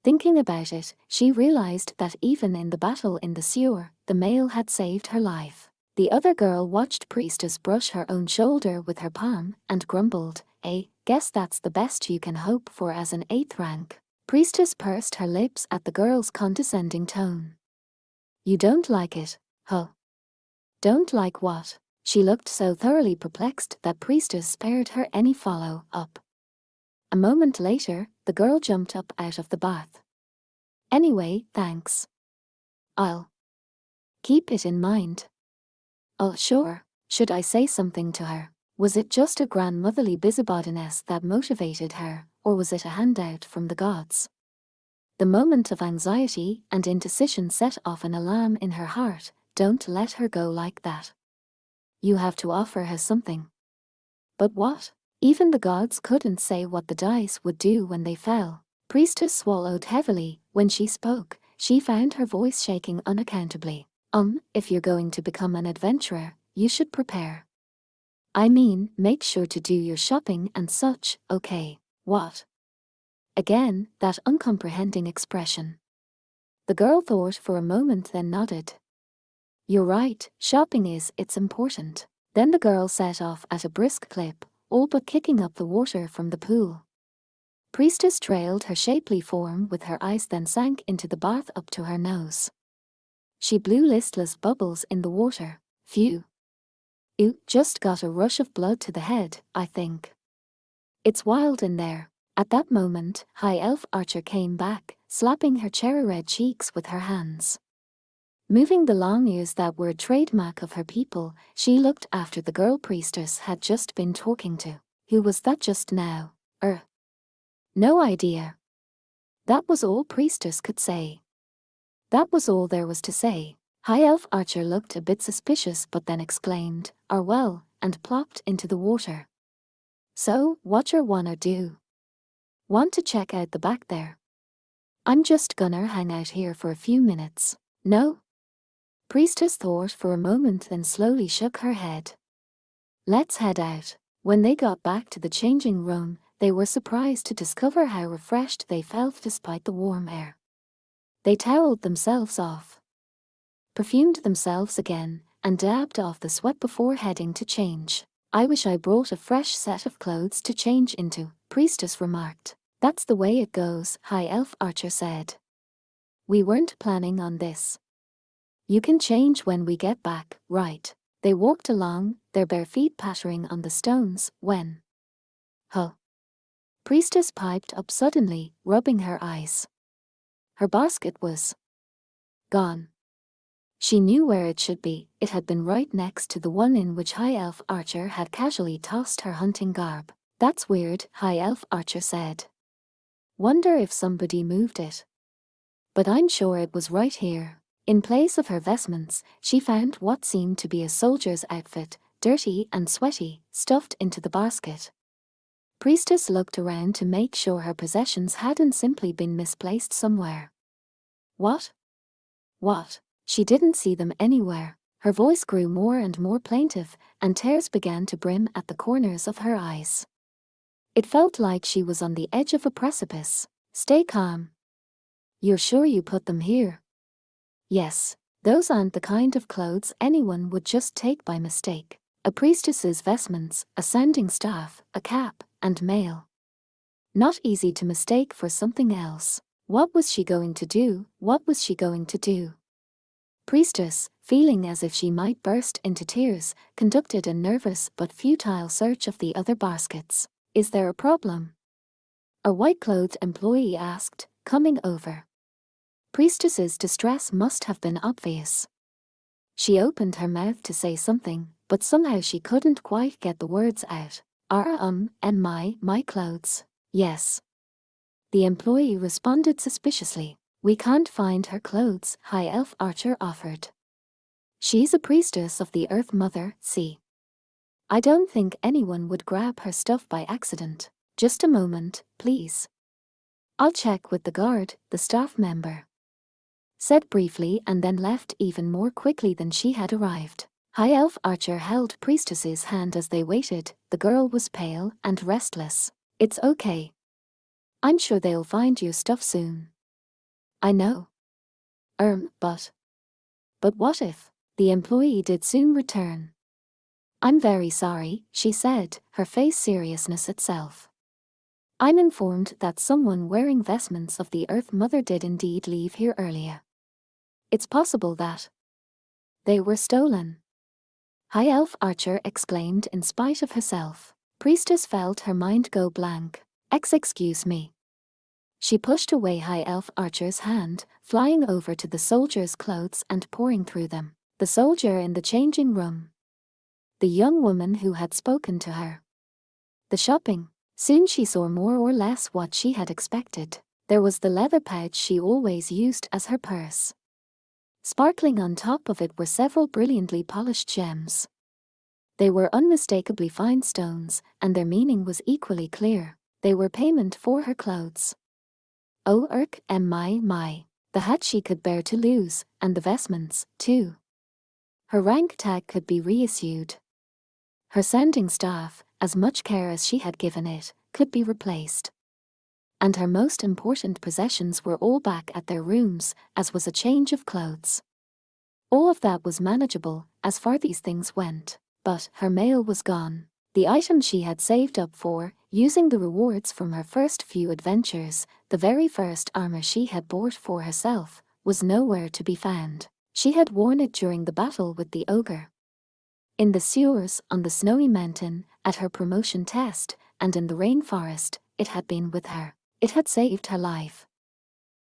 Thinking about it, she realized that even in the battle in the sewer, the mail had saved her life. The other girl watched priestess brush her own shoulder with her palm and grumbled, guess that's the best you can hope for as an 8th rank. Priestess pursed her lips at the girl's condescending tone. You don't like it, huh? Don't like what? She looked so thoroughly perplexed that priestess spared her any follow-up. A moment later, the girl jumped up out of the bath. Anyway, thanks. I'll keep it in mind. Oh, sure. Should I say something to her? Was it just a grandmotherly busybodiness that motivated her, or was it a handout from the gods? The moment of anxiety and indecision set off an alarm in her heart. Don't let her go like that. You have to offer her something. But what? Even the gods couldn't say what the dice would do when they fell. Priestess swallowed heavily. When she spoke, she found her voice shaking unaccountably. If you're going to become an adventurer, you should prepare. I mean, make sure to do your shopping and such, okay? What? Again, that uncomprehending expression. The girl thought for a moment, then nodded. You're right, shopping it's important. Then the girl set off at a brisk clip, all but kicking up the water from the pool. Priestess trailed her shapely form with her eyes, then sank into the bath up to her nose. She blew listless bubbles in the water. Phew. Ew, just got a rush of blood to the head, I think. It's wild in there. At that moment, High Elf Archer came back, slapping her cherry-red cheeks with her hands. Moving the long ears that were a trademark of her people, she looked after the girl Priestess had just been talking to. Who was that just now? No idea. That was all Priestess could say. That was all there was to say. High Elf Archer looked a bit suspicious but then exclaimed, well, and plopped into the water. So, what you wanna do? Want to check out the back there? I'm just gonna hang out here for a few minutes. No? Priestess thought for a moment, then slowly shook her head. Let's head out. When they got back to the changing room, they were surprised to discover how refreshed they felt despite the warm air. They toweled themselves off, perfumed themselves again, and dabbed off the sweat before heading to change. I wish I brought a fresh set of clothes to change into, Priestess remarked. That's the way it goes, High Elf Archer said. We weren't planning on this. You can change when we get back, right? They walked along, their bare feet pattering on the stones, when... Huh. Priestess piped up suddenly, rubbing her eyes. Her basket was gone. She knew where it should be. It had been right next to the one in which High Elf Archer had casually tossed her hunting garb. That's weird, High Elf Archer said. Wonder if somebody moved it. But I'm sure it was right here. In place of her vestments, she found what seemed to be a soldier's outfit, dirty and sweaty, stuffed into the basket. Priestess looked around to make sure her possessions hadn't simply been misplaced somewhere. What? What? She didn't see them anywhere. Her voice grew more and more plaintive, and tears began to brim at the corners of her eyes. It felt like she was on the edge of a precipice. Stay calm. You're sure you put them here? Yes, those aren't the kind of clothes anyone would just take by mistake. A priestess's vestments, a sounding staff, a cap, and mail. Not easy to mistake for something else. What was she going to do? What was she going to do? Priestess, feeling as if she might burst into tears, conducted a nervous but futile search of the other baskets. Is there a problem? A white-clothed employee asked, coming over. Priestess's distress must have been obvious. She opened her mouth to say something, but somehow she couldn't quite get the words out. And my clothes. Yes. The employee responded suspiciously. We can't find her clothes, High Elf Archer offered. She's a priestess of the Earth Mother, see. I don't think anyone would grab her stuff by accident. Just a moment, please. I'll check with the guard, the staff member said briefly, and then left even more quickly than she had arrived. High Elf Archer held Priestess's hand as they waited. The girl was pale and restless. It's okay. I'm sure they'll find your stuff soon. I know. But what if? The employee did soon return. I'm very sorry, she said, her face seriousness itself. I'm informed that someone wearing vestments of the Earth Mother did indeed leave here earlier. It's possible that they were stolen. High Elf Archer exclaimed in spite of herself. Priestess felt her mind go blank. Excuse me. She pushed away High Elf Archer's hand, flying over to the soldier's clothes and pouring through them. The soldier in the changing room. The young woman who had spoken to her. The shopping. Soon she saw more or less what she had expected. There was the leather pouch she always used as her purse. Sparkling on top of it were several brilliantly polished gems. They were unmistakably fine stones, and their meaning was equally clear. They were payment for her clothes. Oh, my. The hat she could bear to lose, and the vestments, too. Her rank tag could be reissued. Her sounding staff, as much care as she had given it, could be replaced. And her most important possessions were all back at their rooms, as was a change of clothes. All of that was manageable, as far these things went. But her mail was gone. The item she had saved up for, using the rewards from her first few adventures, the very first armor she had bought for herself, was nowhere to be found. She had worn it during the battle with the ogre. In the sewers, on the snowy mountain, at her promotion test, and in the rainforest, it had been with her. It had saved her life.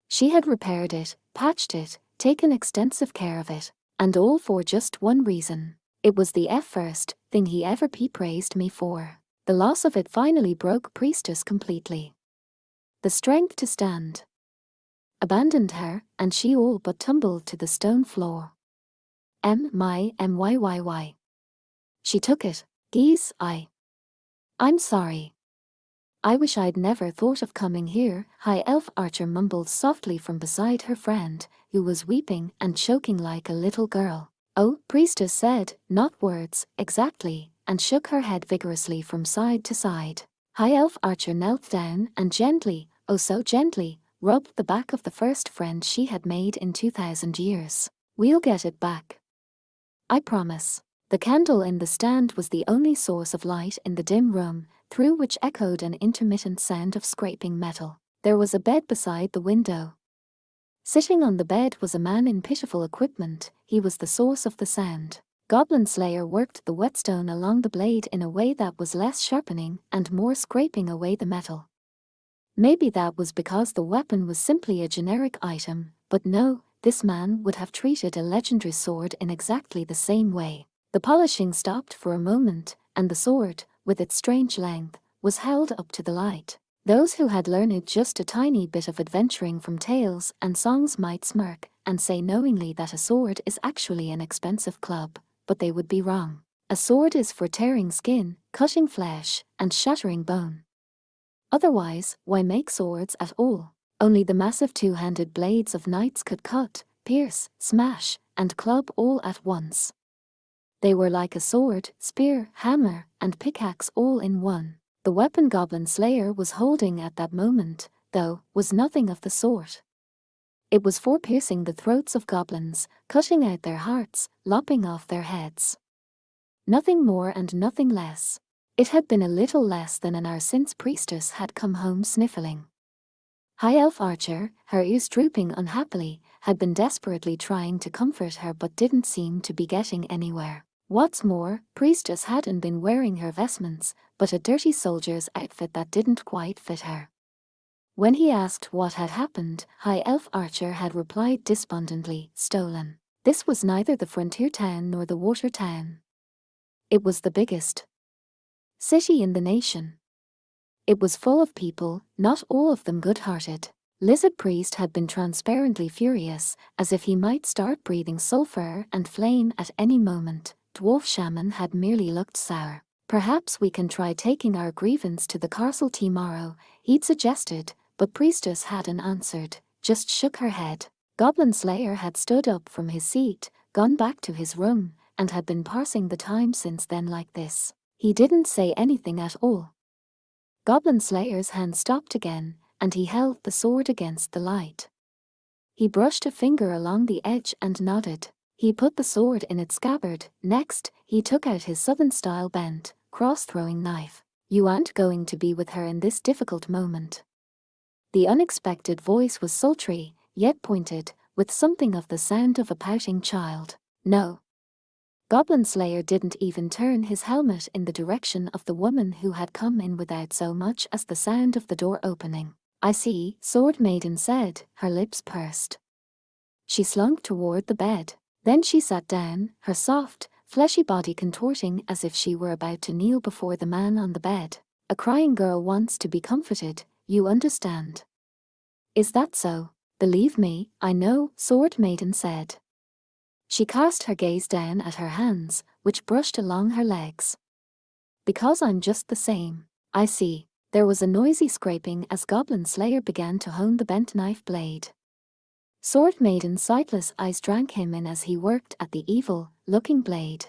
She had repaired it, patched it, taken extensive care of it, and all for just one reason. It was the first thing he ever praised me for. The loss of it finally broke Priestess completely. The strength to stand abandoned her, and she all but tumbled to the stone floor. MY. She took it. I'm sorry. I wish I'd never thought of coming here, High Elf Archer mumbled softly from beside her friend, who was weeping and choking like a little girl. Oh, Priestess said, not words, exactly, and shook her head vigorously from side to side. High Elf Archer knelt down and gently, oh so gently, rubbed the back of the first friend she had made in 2,000 years. We'll get it back. I promise. The candle in the stand was the only source of light in the dim room, through which echoed an intermittent sound of scraping metal. There was a bed beside the window. Sitting on the bed was a man in pitiful equipment. He was the source of the sound. Goblin Slayer worked the whetstone along the blade in a way that was less sharpening and more scraping away the metal. Maybe that was because the weapon was simply a generic item, but no, this man would have treated a legendary sword in exactly the same way. The polishing stopped for a moment, and the sword, with its strange length, was held up to the light. Those who had learned just a tiny bit of adventuring from tales and songs might smirk and say knowingly that a sword is actually an expensive club, but they would be wrong. A sword is for tearing skin, cutting flesh, and shattering bone. Otherwise, why make swords at all? Only the massive two-handed blades of knights could cut, pierce, smash, and club all at once. They were like a sword, spear, hammer, and pickaxe all in one. The weapon Goblin Slayer was holding at that moment, though, was nothing of the sort. It was for piercing the throats of goblins, cutting out their hearts, lopping off their heads. Nothing more and nothing less. It had been a little less than an hour since Priestess had come home sniffling. High Elf Archer, her ears drooping unhappily, had been desperately trying to comfort her but didn't seem to be getting anywhere. What's more, Priestess hadn't been wearing her vestments, but a dirty soldier's outfit that didn't quite fit her. When he asked what had happened, High Elf Archer had replied despondently, stolen. This was neither the frontier town nor the water town. It was the biggest city in the nation. It was full of people, not all of them good-hearted. Lizard Priest had been transparently furious, as if he might start breathing sulfur and flame at any moment. Dwarf Shaman had merely looked sour. Perhaps we can try taking our grievance to the castle tomorrow, he'd suggested, but Priestess hadn't answered, just shook her head. Goblin Slayer had stood up from his seat, gone back to his room, and had been passing the time since then like this. He didn't say anything at all. Goblin Slayer's hand stopped again, and he held the sword against the light. He brushed a finger along the edge and nodded. He put the sword in its scabbard. Next, he took out his southern-style bent, cross-throwing knife. You aren't going to be with her in this difficult moment. The unexpected voice was sultry, yet pointed, with something of the sound of a pouting child. No. Goblin Slayer didn't even turn his helmet in the direction of the woman who had come in without so much as the sound of the door opening. I see, Sword Maiden said, her lips pursed. She slunk toward the bed. Then she sat down, her soft, fleshy body contorting as if she were about to kneel before the man on the bed. A crying girl wants to be comforted, you understand. Is that so? Believe me, I know, Sword Maiden said. She cast her gaze down at her hands, which brushed along her legs. Because I'm just the same. I see. There was a noisy scraping as Goblin Slayer began to hone the bent knife blade. Sword Maiden's sightless eyes drank him in as he worked at the evil-looking blade.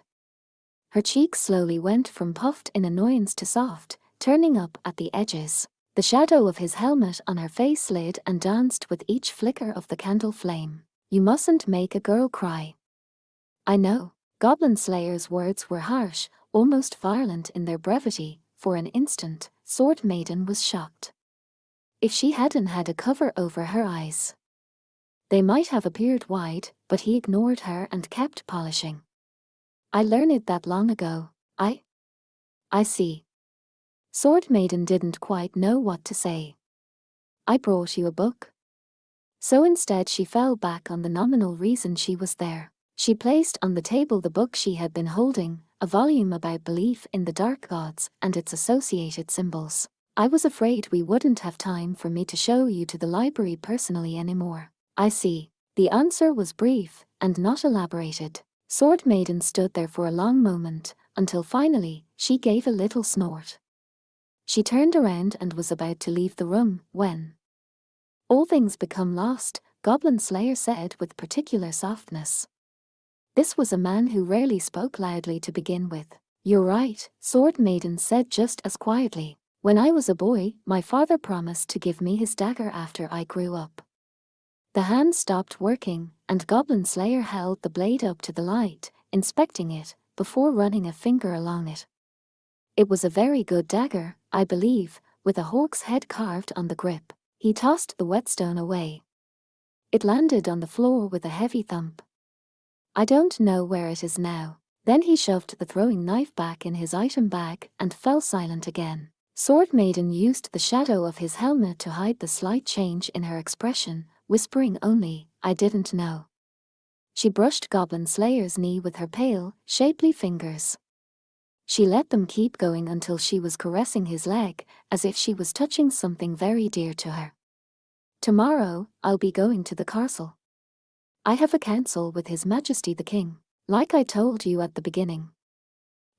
Her cheeks slowly went from puffed in annoyance to soft, turning up at the edges. The shadow of his helmet on her face slid and danced with each flicker of the candle flame. You mustn't make a girl cry. I know. Goblin Slayer's words were harsh, almost violent in their brevity. For an instant, Sword Maiden was shocked. If she hadn't had a cover over her eyes, they might have appeared wide, but he ignored her and kept polishing. I learned that long ago. I see. Sword Maiden didn't quite know what to say. I brought you a book. So instead she fell back on the nominal reason she was there. She placed on the table the book she had been holding, a volume about belief in the dark gods and its associated symbols. I was afraid we wouldn't have time for me to show you to the library personally anymore. I see. The answer was brief and not elaborated. Sword Maiden stood there for a long moment, until finally, she gave a little snort. She turned around and was about to leave the room, when all things become lost, Goblin Slayer said with particular softness. This was a man who rarely spoke loudly to begin with. You're right, Sword Maiden said just as quietly. When I was a boy, my father promised to give me his dagger after I grew up. The hand stopped working, and Goblin Slayer held the blade up to the light, inspecting it, before running a finger along it. It was a very good dagger, I believe, with a hawk's head carved on the grip. He tossed the whetstone away. It landed on the floor with a heavy thump. I don't know where it is now. Then he shoved the throwing knife back in his item bag and fell silent again. Sword Maiden used the shadow of his helmet to hide the slight change in her expression, whispering only, I didn't know. She brushed Goblin Slayer's knee with her pale, shapely fingers. She let them keep going until she was caressing his leg, as if she was touching something very dear to her. Tomorrow, I'll be going to the castle. I have a council with His Majesty the King, like I told you at the beginning.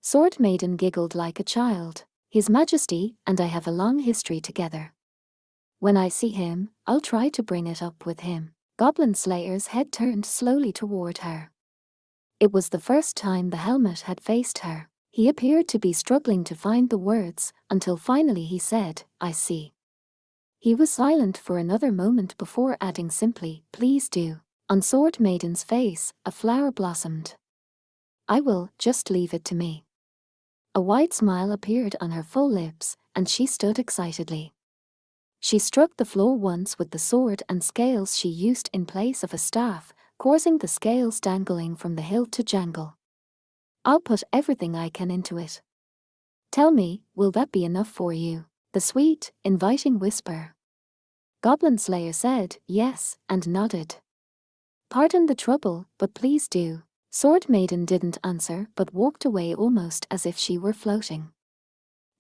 Sword Maiden giggled like a child. His Majesty and I have a long history together. When I see him, I'll try to bring it up with him. Goblin Slayer's head turned slowly toward her. It was the first time the helmet had faced her. He appeared to be struggling to find the words, until finally he said, I see. He was silent for another moment before adding simply, please do. On Sword Maiden's face, a flower blossomed. I will, just leave it to me. A wide smile appeared on her full lips, and she stood excitedly. She struck the floor once with the sword and scales she used in place of a staff, causing the scales dangling from the hilt to jangle. I'll put everything I can into it. Tell me, will that be enough for you? The sweet, inviting whisper. Goblin Slayer said, yes, and nodded. Pardon the trouble, but please do. Sword Maiden didn't answer but walked away almost as if she were floating.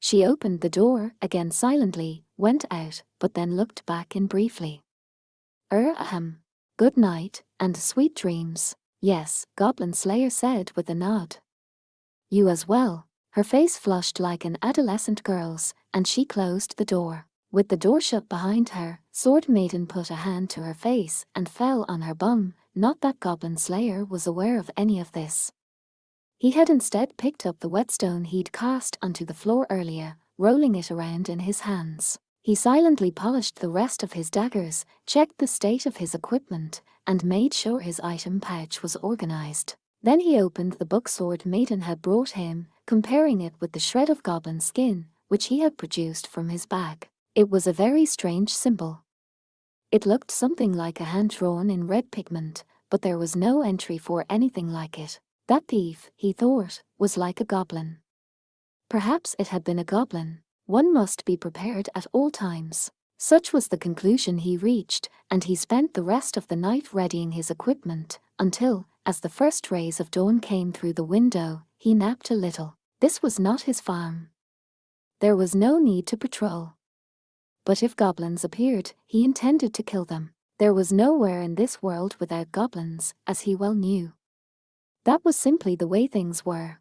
She opened the door again silently, went out, but then looked back in briefly. Good night, and sweet dreams. Yes, Goblin Slayer said with a nod. You as well. Her face flushed like an adolescent girl's, and she closed the door. With the door shut behind her, Sword Maiden put a hand to her face and fell on her bum, not that Goblin Slayer was aware of any of this. He had instead picked up the whetstone he'd cast onto the floor earlier, rolling it around in his hands. He silently polished the rest of his daggers, checked the state of his equipment, and made sure his item pouch was organized. Then he opened the book Sword Maiden had brought him, comparing it with the shred of goblin skin, which he had produced from his bag. It was a very strange symbol. It looked something like a hand drawn in red pigment, but there was no entry for anything like it. That thief, he thought, was like a goblin. Perhaps it had been a goblin. One must be prepared at all times. Such was the conclusion he reached, and he spent the rest of the night readying his equipment, until, as the first rays of dawn came through the window, he napped a little. This was not his farm. There was no need to patrol. But if goblins appeared, he intended to kill them. There was nowhere in this world without goblins, as he well knew. That was simply the way things were.